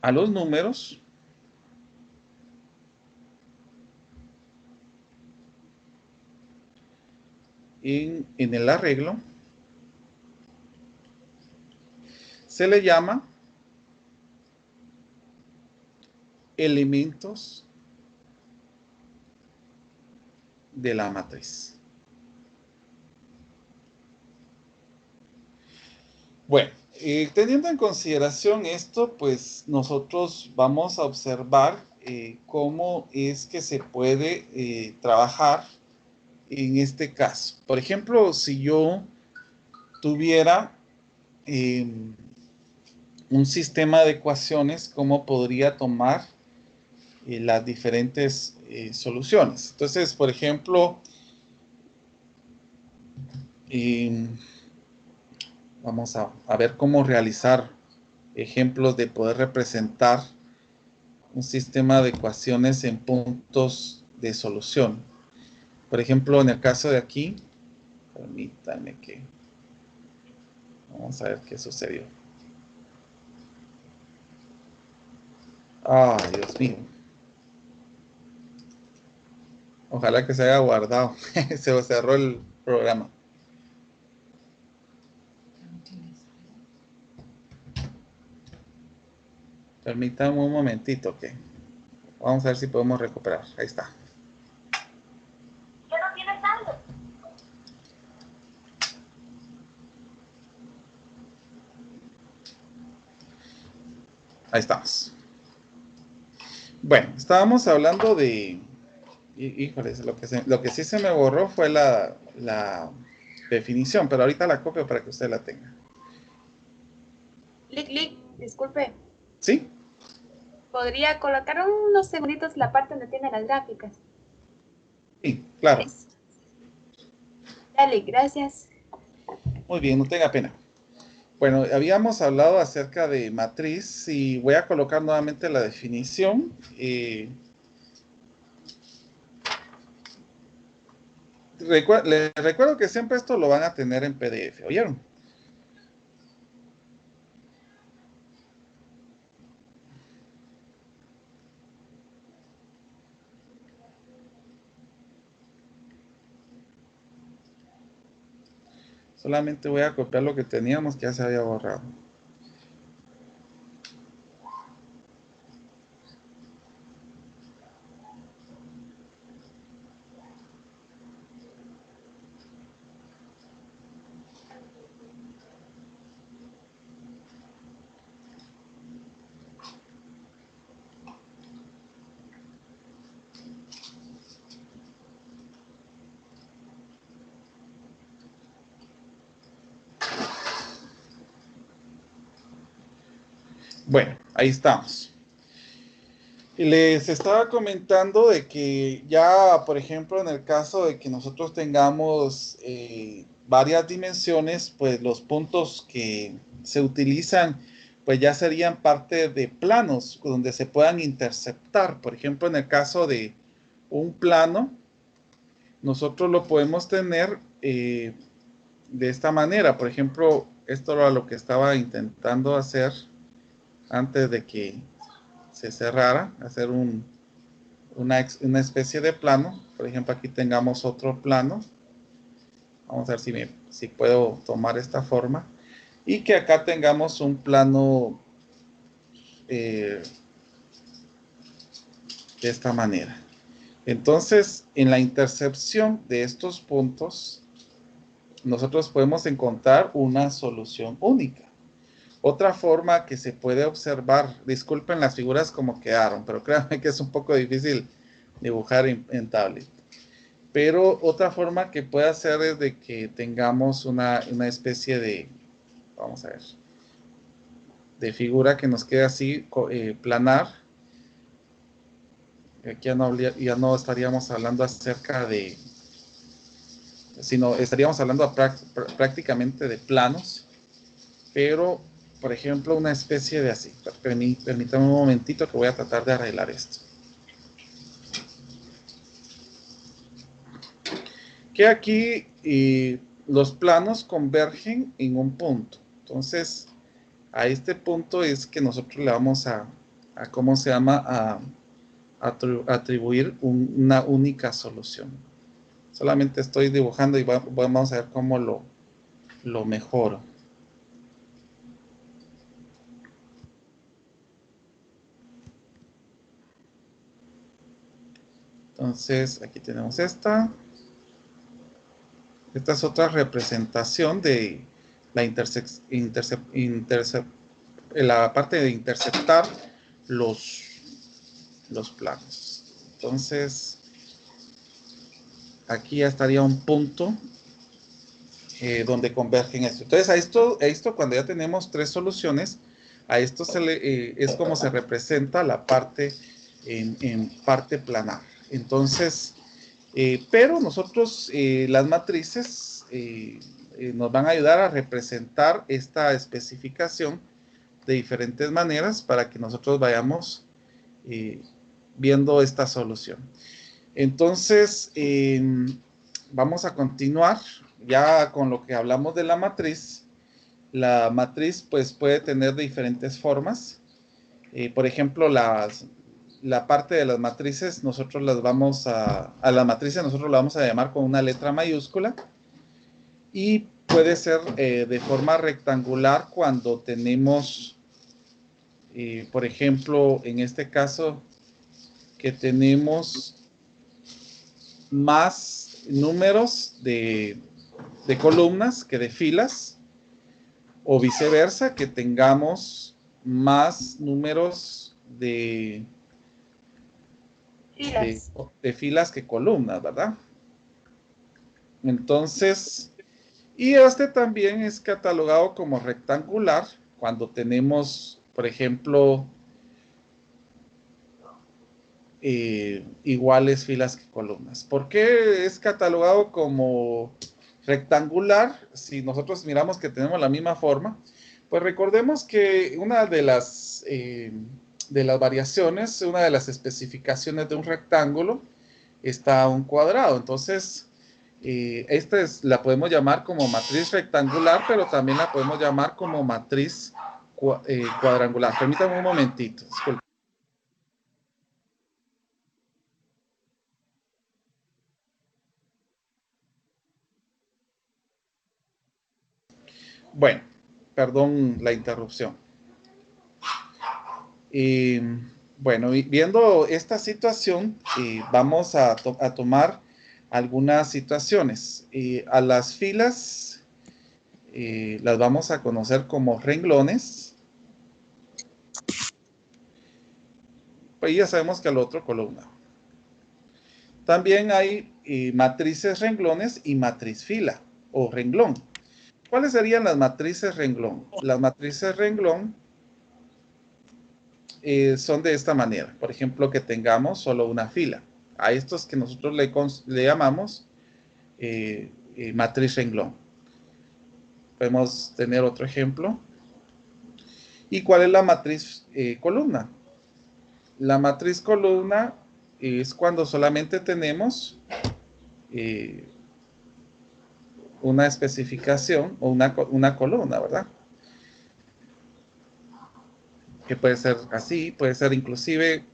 A los números en el arreglo se le llama elementos de la matriz. Bueno, teniendo en consideración esto, pues nosotros vamos a observar cómo es que se puede trabajar en este caso. Por ejemplo, si yo tuviera un sistema de ecuaciones, ¿cómo podría tomar las diferentes soluciones? Entonces, por ejemplo, vamos a ver cómo realizar ejemplos de poder representar un sistema de ecuaciones en puntos de solución. Por ejemplo, en el caso de aquí, permítanme que... Vamos a ver qué sucedió. Ay, Dios mío. Ojalá que se haya guardado. Se cerró el programa. Permítanme un momentito que vamos a ver si podemos recuperar. Ahí está. ¿Ya no tienes saldo? Ahí estamos. Bueno, estábamos hablando de... Híjoles, lo que sí se me borró fue la definición, pero ahorita la copio para que usted la tenga. Lick, disculpe. ¿Sí? ¿Podría colocar unos segunditos la parte donde tiene las gráficas? Sí, claro. Dale, gracias. Muy bien, no tenga pena. Bueno, habíamos hablado acerca de matriz y voy a colocar nuevamente la definición. Les recuerdo que siempre esto lo van a tener en PDF, ¿oyeron? Solamente voy a copiar lo que teníamos que ya se había borrado. Bueno, ahí estamos. Y les estaba comentando de que ya, por ejemplo, en el caso de que nosotros tengamos varias dimensiones, pues los puntos que se utilizan, pues ya serían parte de planos donde se puedan interceptar. Por ejemplo, en el caso de un plano, nosotros lo podemos tener de esta manera. Por ejemplo, esto era lo que estaba intentando hacer antes de que se cerrara, hacer una especie de plano. Por ejemplo, aquí tengamos otro plano. Vamos a ver si puedo tomar esta forma. Y que acá tengamos un plano de esta manera. Entonces, en la intercepción de estos puntos, nosotros podemos encontrar una solución única. Otra forma que se puede observar, disculpen las figuras como quedaron, pero créanme que es un poco difícil dibujar en tablet. Pero otra forma que puede hacer es de que tengamos una especie de, vamos a ver, de figura que nos quede así, planar. Aquí ya no estaríamos hablando acerca de, sino estaríamos hablando prácticamente de planos, pero, por ejemplo, una especie de así. Permítanme un momentito que voy a tratar de arreglar esto. Que aquí los planos convergen en un punto. Entonces, a este punto es que nosotros le vamos a ¿cómo se llama? A atribuir una única solución. Solamente estoy dibujando y vamos a ver cómo lo mejoro. Entonces, aquí tenemos esta. Esta es otra representación de la parte de interceptar los planos. Entonces, aquí ya estaría un punto donde convergen esto. Entonces, a esto cuando ya tenemos tres soluciones, a esto es como se representa la parte en parte planar. Entonces, pero nosotros, las matrices, nos van a ayudar a representar esta especificación de diferentes maneras para que nosotros vayamos viendo esta solución. Entonces, vamos a continuar ya con lo que hablamos de la matriz. La matriz pues puede tener diferentes formas. Por ejemplo, la parte de las matrices, nosotros las vamos a las matrices nosotros la vamos a llamar con una letra mayúscula. Y puede ser de forma rectangular cuando tenemos, por ejemplo, en este caso, que tenemos más números de columnas que de filas, o viceversa, que tengamos más números de filas que columnas, ¿verdad? Entonces, y este también es catalogado como rectangular cuando tenemos, por ejemplo, iguales filas que columnas. ¿Por qué es catalogado como rectangular, si nosotros miramos que tenemos la misma forma, pues recordemos que una de las variaciones, una de las especificaciones de un rectángulo está un cuadrado. Entonces, esta la podemos llamar como matriz rectangular, pero también la podemos llamar como matriz cuadrangular. Permítanme un momentito, disculpen. Bueno, perdón la interrupción. Bueno, viendo esta situación, vamos a tomar algunas situaciones. A las filas las vamos a conocer como renglones. Pues ya sabemos que al otro columna. También hay matrices renglones y matriz fila o renglón. ¿Cuáles serían las matrices renglón? Las matrices renglón son de esta manera. Por ejemplo, que tengamos solo una fila. A estos que nosotros le llamamos matriz renglón. Podemos tener otro ejemplo. ¿Y cuál es la matriz columna? La matriz columna es cuando solamente tenemos una especificación o una columna, ¿verdad? Que puede ser así, puede ser inclusive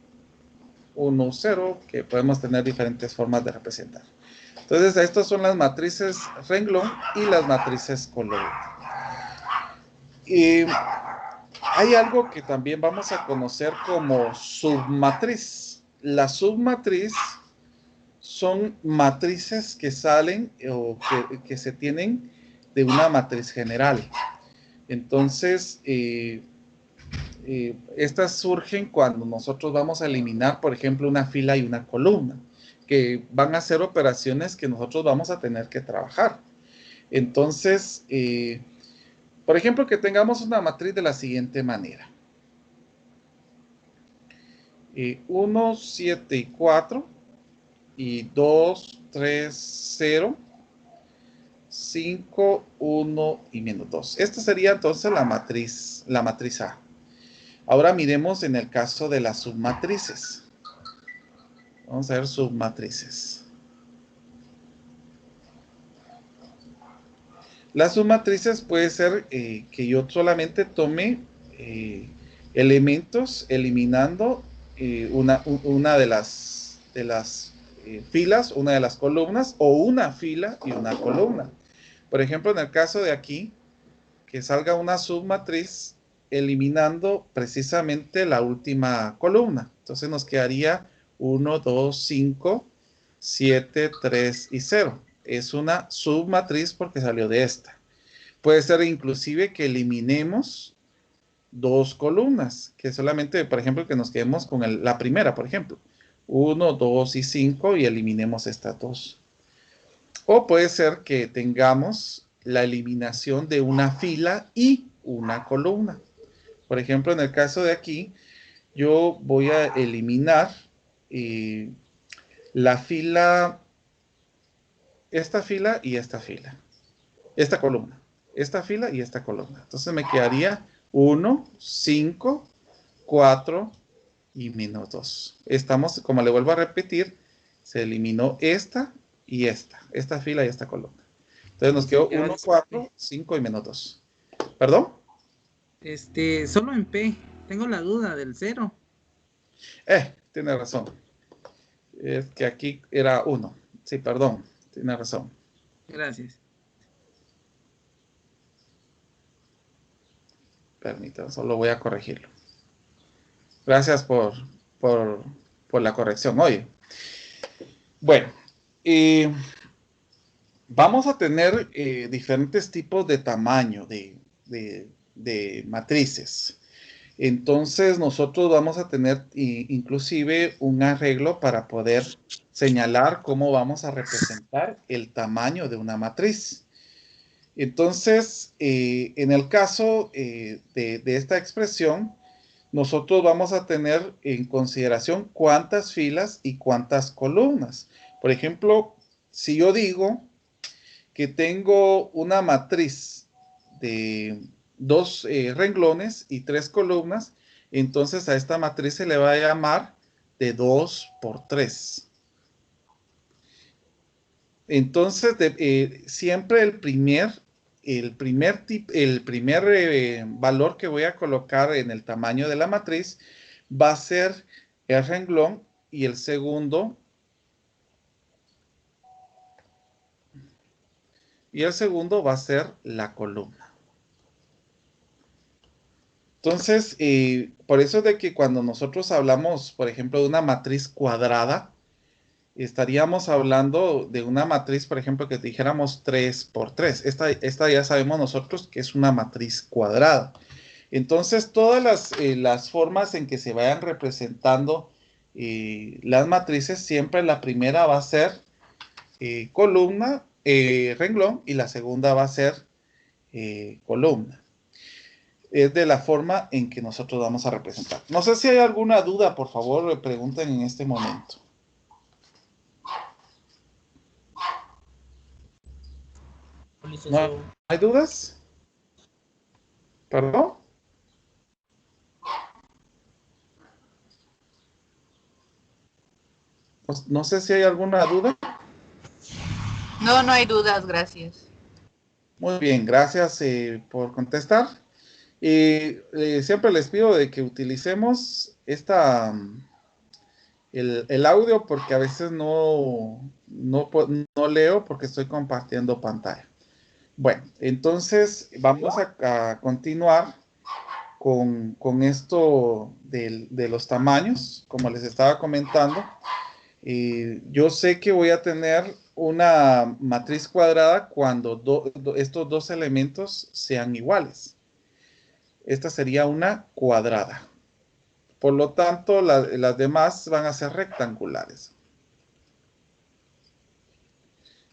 1, 0, que podemos tener diferentes formas de representar. Entonces, estas son las matrices renglón y las matrices columna. Y hay algo que también vamos a conocer como submatriz. La submatriz son matrices que salen o que se tienen de una matriz general. Entonces, estas surgen cuando nosotros vamos a eliminar, por ejemplo, una fila y una columna, que van a ser operaciones que nosotros vamos a tener que trabajar. Entonces, por ejemplo, que tengamos una matriz de la siguiente manera. 1, 7 y 4, y 2, 3, 0, 5, 1 y menos 2. Esta sería entonces la matriz A. Ahora miremos en el caso de las submatrices. Vamos a ver submatrices. Las submatrices puede ser que yo solamente tome elementos eliminando una de las filas, una de las columnas, o una fila y una columna. Por ejemplo, en el caso de aquí, que salga una submatriz eliminando precisamente la última columna. Entonces nos quedaría 1, 2, 5, 7, 3 y 0. Es una submatriz porque salió de esta. Puede ser inclusive que eliminemos dos columnas, que solamente, por ejemplo, que nos quedemos con la primera, por ejemplo. 1, 2 y 5 y eliminemos estas dos. O puede ser que tengamos la eliminación de una fila y una columna. Por ejemplo, en el caso de aquí, yo voy a eliminar la fila, esta fila y esta fila. Esta columna. Esta fila y esta columna. Entonces me quedaría 1, 5, 4 y menos 2. Estamos, como le vuelvo a repetir, se eliminó esta y esta fila y esta columna. Entonces nos quedó 1, 4, 5 y menos 2. ¿Perdón? Solo en P. Tengo la duda del 0. Tiene razón. Es que aquí era 1. Sí, perdón. Tiene razón. Gracias. Permítanme, solo voy a corregirlo. Gracias por la corrección. Oye. Bueno. Vamos a tener diferentes tipos de tamaño de matrices. Entonces nosotros vamos a tener inclusive un arreglo para poder señalar cómo vamos a representar el tamaño de una matriz. Entonces, en el caso de esta expresión, nosotros vamos a tener en consideración cuántas filas y cuántas columnas. Por ejemplo, si yo digo que tengo una matriz de 2 renglones y 3 columnas, entonces a esta matriz se le va a llamar de 2 por 3. Entonces, siempre el primer valor que voy a colocar en el tamaño de la matriz va a ser el renglón y el segundo va a ser la columna. Entonces, por eso de que cuando nosotros hablamos, por ejemplo, de una matriz cuadrada, estaríamos hablando de una matriz, por ejemplo, que dijéramos 3 por 3. Esta ya sabemos nosotros que es una matriz cuadrada. Entonces, todas las formas en que se vayan representando las matrices, siempre la primera va a ser columna, renglón, y la segunda va a ser columna. Es de la forma en que nosotros vamos a representar. No sé si hay alguna duda, por favor, pregunten en este momento. ¿No hay dudas? ¿Perdón? No sé si hay alguna duda. No, no hay dudas, gracias. Muy bien, gracias por contestar. Y siempre les pido de que utilicemos el audio porque a veces no leo porque estoy compartiendo pantalla. Bueno, entonces vamos a continuar con esto de los tamaños, como les estaba comentando. Yo sé que voy a tener una matriz cuadrada cuando estos dos elementos sean iguales. Esta sería una cuadrada. Por lo tanto, las demás van a ser rectangulares.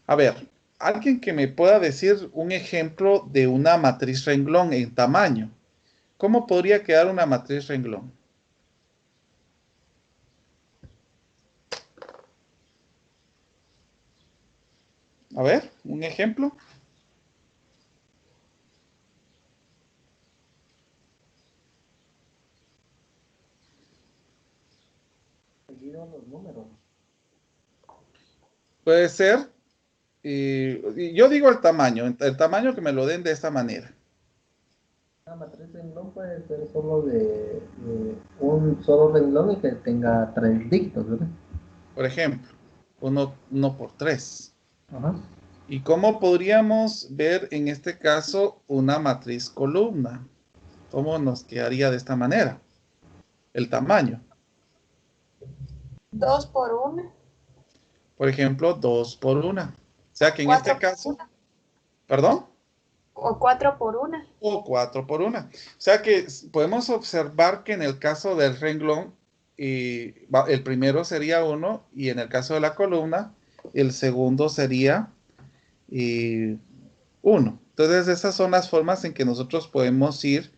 A ver, alguien que me pueda decir un ejemplo de una matriz renglón en tamaño. ¿Cómo podría quedar una matriz renglón? A ver, un ejemplo. Los números. Puede ser. Yo digo el tamaño que me lo den de esta manera. Una matriz renglón puede ser solo de un solo renglón y que tenga 3 dígitos, ¿verdad? Por ejemplo, 1 por 3. Ajá. ¿Y cómo podríamos ver en este caso una matriz columna? ¿Cómo nos quedaría de esta manera? El tamaño. 2 por 1. Por ejemplo, 2 por 1. O sea que en 4 este por caso, 1. ¿perdón? O 4 por 1. O 4 por 1. O sea que podemos observar que en el caso del renglón, el primero sería 1 y en el caso de la columna, el segundo sería 1. Entonces, esas son las formas en que nosotros podemos ir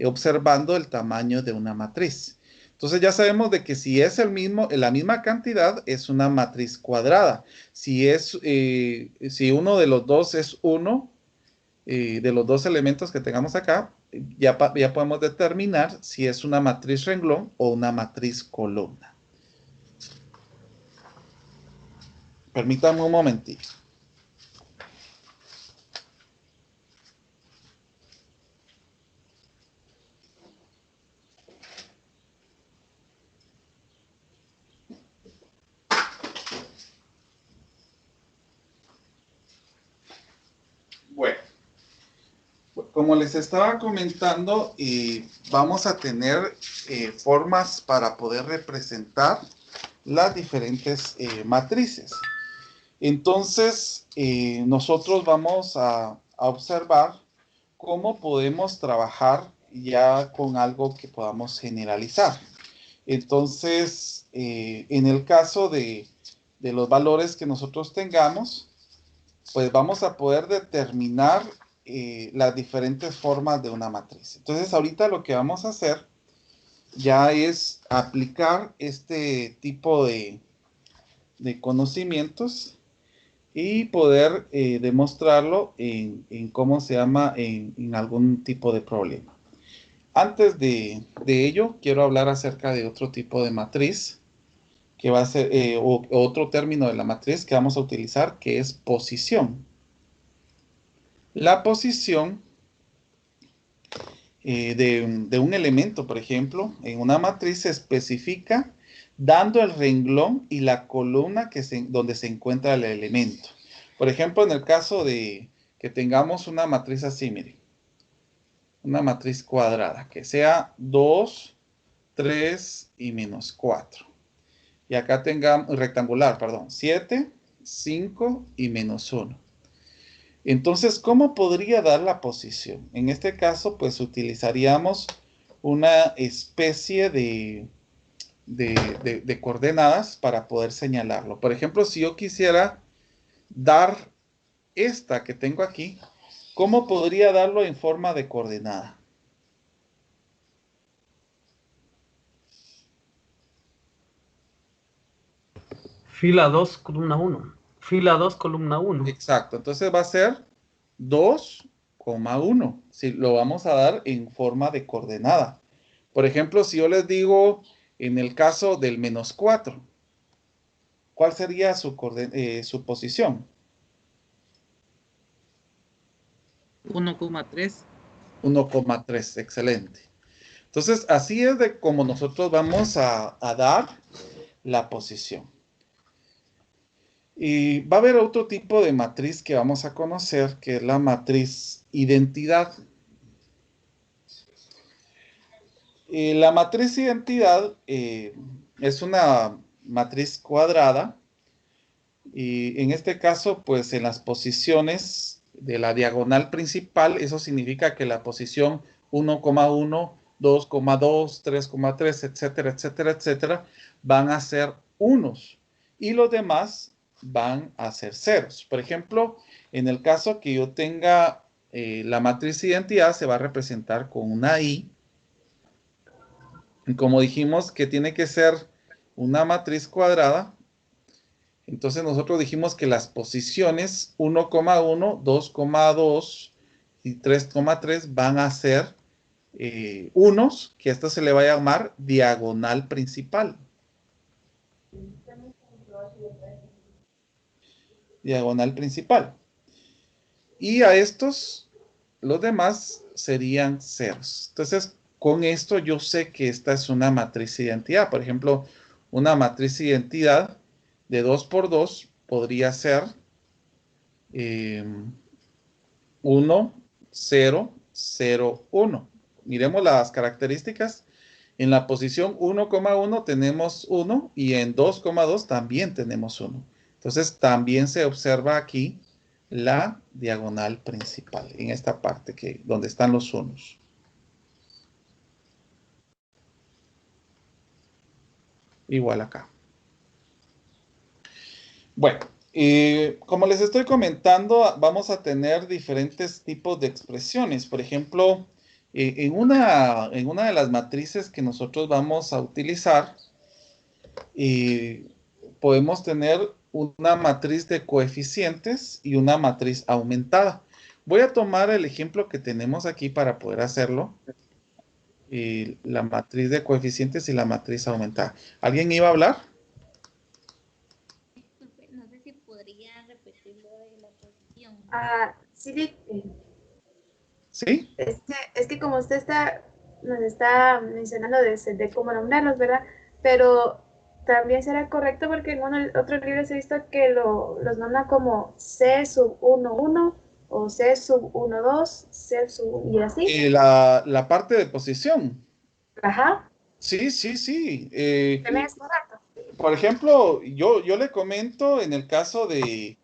observando el tamaño de una matriz. Entonces ya sabemos de que si es la misma cantidad, es una matriz cuadrada. Si uno de los dos es 1, de los dos elementos que tengamos acá, ya podemos determinar si es una matriz renglón o una matriz columna. Permítanme un momentito. Bueno, como les estaba comentando, vamos a tener formas para poder representar las diferentes matrices. Entonces, nosotros vamos a observar cómo podemos trabajar ya con algo que podamos generalizar. Entonces, en el caso de los valores que nosotros tengamos, pues vamos a poder determinar las diferentes formas de una matriz. Entonces, ahorita lo que vamos a hacer ya es aplicar este tipo de conocimientos y poder demostrarlo en cómo se llama, en algún tipo de problema. Antes de ello, quiero hablar acerca de otro tipo de matriz, que va a ser otro término de la matriz que vamos a utilizar, que es posición. La posición de un elemento, por ejemplo, en una matriz se especifica dando el renglón y la columna donde se encuentra el elemento. Por ejemplo, en el caso de que tengamos una matriz así, miren, una matriz cuadrada, que sea 2, 3 y menos 4. Y acá tengamos, rectangular, perdón, 7, 5 y menos 1. Entonces, ¿cómo podría dar la posición? En este caso, pues utilizaríamos una especie de coordenadas para poder señalarlo. Por ejemplo, si yo quisiera dar esta que tengo aquí, ¿cómo podría darlo en forma de coordenada? Fila 2, columna 1. Fila 2, columna 1. Exacto, entonces va a ser 2,1. Si lo vamos a dar en forma de coordenada. Por ejemplo, si yo les digo en el caso del menos 4, ¿cuál sería su posición? 1,3. 1,3, excelente. Entonces, así es de como nosotros vamos a dar la posición. Y va a haber otro tipo de matriz que vamos a conocer, que es la matriz identidad. La matriz identidad es una matriz cuadrada y en este caso, pues en las posiciones de la diagonal principal, eso significa que la posición 1,1, 2,2, 3,3, etcétera, etcétera, etcétera, van a ser unos y los demás van a ser ceros. Por ejemplo, en el caso que yo tenga la matriz identidad, se va a representar con una I. Y como dijimos que tiene que ser una matriz cuadrada, entonces nosotros dijimos que las posiciones 1,1, 2,2 y 3,3 van a ser unos, que a esto se le va a llamar diagonal principal. Diagonal principal. Y a estos, los demás serían ceros. Entonces, con esto yo sé que esta es una matriz de identidad. Por ejemplo, una matriz de identidad de 2 por 2 podría ser 1, 0, 0, 1. Miremos las características. En la posición 1,1 tenemos 1 y en 2,2 también tenemos 1. Entonces, también se observa aquí la diagonal principal, en esta parte donde están los unos. Igual acá. Bueno, como les estoy comentando, vamos a tener diferentes tipos de expresiones. Por ejemplo, en una de las matrices que nosotros vamos a utilizar, podemos tener una matriz de coeficientes y una matriz aumentada. Voy a tomar el ejemplo que tenemos aquí para poder hacerlo. La matriz de coeficientes y la matriz aumentada. ¿Alguien iba a hablar? Disculpe, no sé si podría repetir lo de la posición. Sí, ¿Sí? es que como usted nos está mencionando de cómo nombrarlos, ¿verdad? Pero también será correcto porque en otros libros he visto que los nombran como C sub 1,1 o C sub 1,2, C sub y así. La parte de posición. Ajá, Sí, sí, sí. también es correcto. Por ejemplo, yo le comento en el caso de,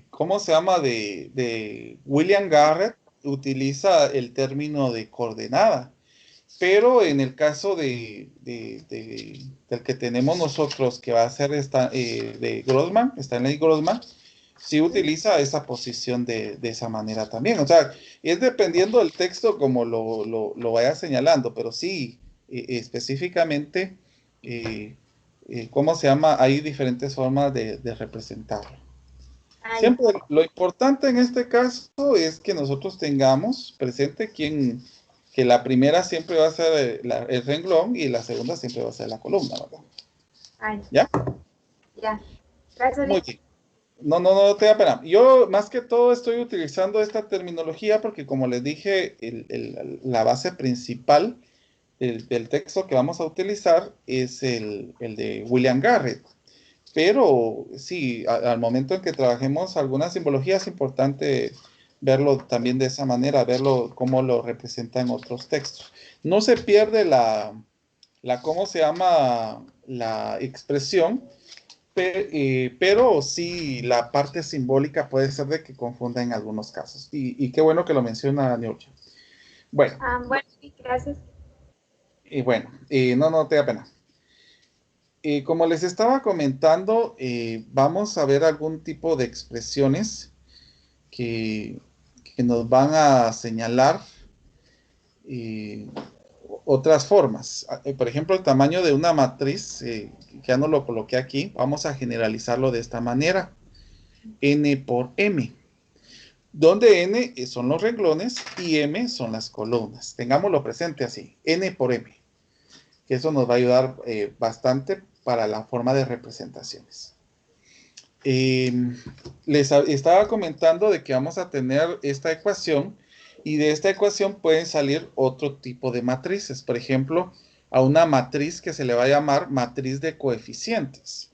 ¿cómo se llama? De William Garrett, utiliza el término de coordenada. Pero en el caso del que tenemos nosotros, que va a ser de Grossman, Stanley Grossman, sí utiliza esa posición de esa manera también. O sea, es dependiendo del texto como lo vaya señalando, pero sí, específicamente, ¿cómo se llama? Hay diferentes formas de representarlo. Ah, ya. Siempre lo importante en este caso es que nosotros tengamos presente que la primera siempre va a ser el renglón y la segunda siempre va a ser la columna, ¿verdad? Ah, ya. ¿Ya? Ya. Gracias, Muy Liz. bien. No, no, no te da pena. Yo más que todo estoy utilizando esta terminología porque como les dije, la base principal del texto que vamos a utilizar es el de William Garrett. Pero sí, al momento en que trabajemos alguna simbología es importante verlo también de esa manera, verlo cómo lo representa en otros textos. No se pierde ¿cómo se llama? La expresión, pero sí la parte simbólica puede ser de que confunda en algunos casos. Y qué bueno que lo menciona Niurcha. Bueno, Bueno, sí, gracias. y bueno, no, no te da pena. Como les estaba comentando, vamos a ver algún tipo de expresiones que, que nos van a señalar eh, otras formas. Por ejemplo, el tamaño de una matriz, que ya no lo coloqué aquí, vamos a generalizarlo de esta manera. N por M, donde N son los renglones y M son las columnas. Tengámoslo presente así, N por M, que eso nos va a ayudar bastante para la forma de representaciones. Eh, estaba comentando de que vamos a tener esta ecuación y de esta ecuación pueden salir otro tipo de matrices. Por ejemplo, a una matriz que se le va a llamar matriz de coeficientes.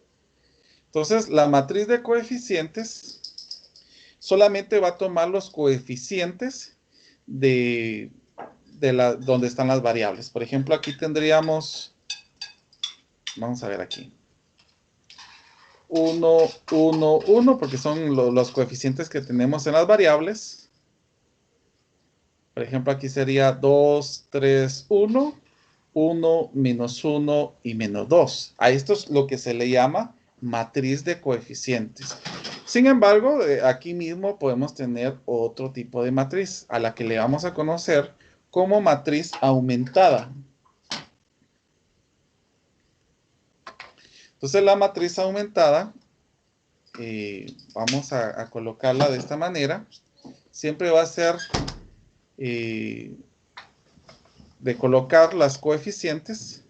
Entonces, la matriz de coeficientes solamente va a tomar los coeficientes donde están las variables. Por ejemplo, aquí tendríamos, vamos a ver aquí, 1, 1, 1, porque son los coeficientes que tenemos en las variables. Por ejemplo, aquí sería 2, 3, 1, 1, menos 1 y menos 2. A esto es lo que se le llama matriz de coeficientes. Sin embargo, aquí mismo podemos tener otro tipo de matriz, a la que le vamos a conocer como matriz aumentada. Entonces, la matriz aumentada, vamos a colocarla de esta manera. Siempre va a ser de colocar las coeficientes,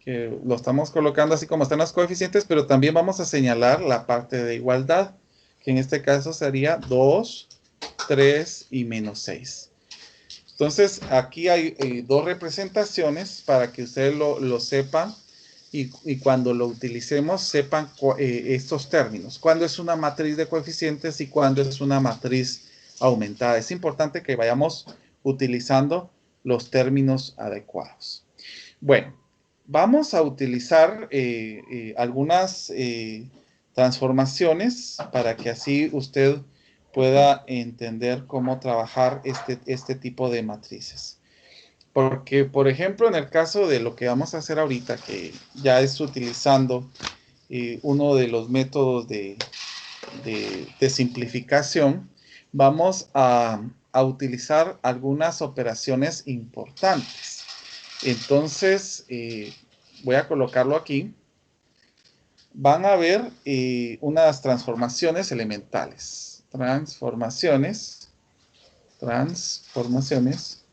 que lo estamos colocando así como están los coeficientes, pero también vamos a señalar la parte de igualdad, que en este caso sería 2, 3 y menos 6. Entonces, aquí hay dos representaciones para que ustedes lo sepan y cuando lo utilicemos sepan estos términos. Cuándo es una matriz de coeficientes y cuándo es una matriz aumentada. Es importante que vayamos utilizando los términos adecuados. Bueno, vamos a utilizar algunas transformaciones para que así usted pueda entender cómo trabajar este tipo de matrices. Porque, por ejemplo, en el caso de lo que vamos a hacer ahorita, que ya es utilizando uno de los métodos de simplificación, vamos a utilizar algunas operaciones importantes. Entonces, voy a colocarlo aquí. Van a ver unas transformaciones elementales. Transformaciones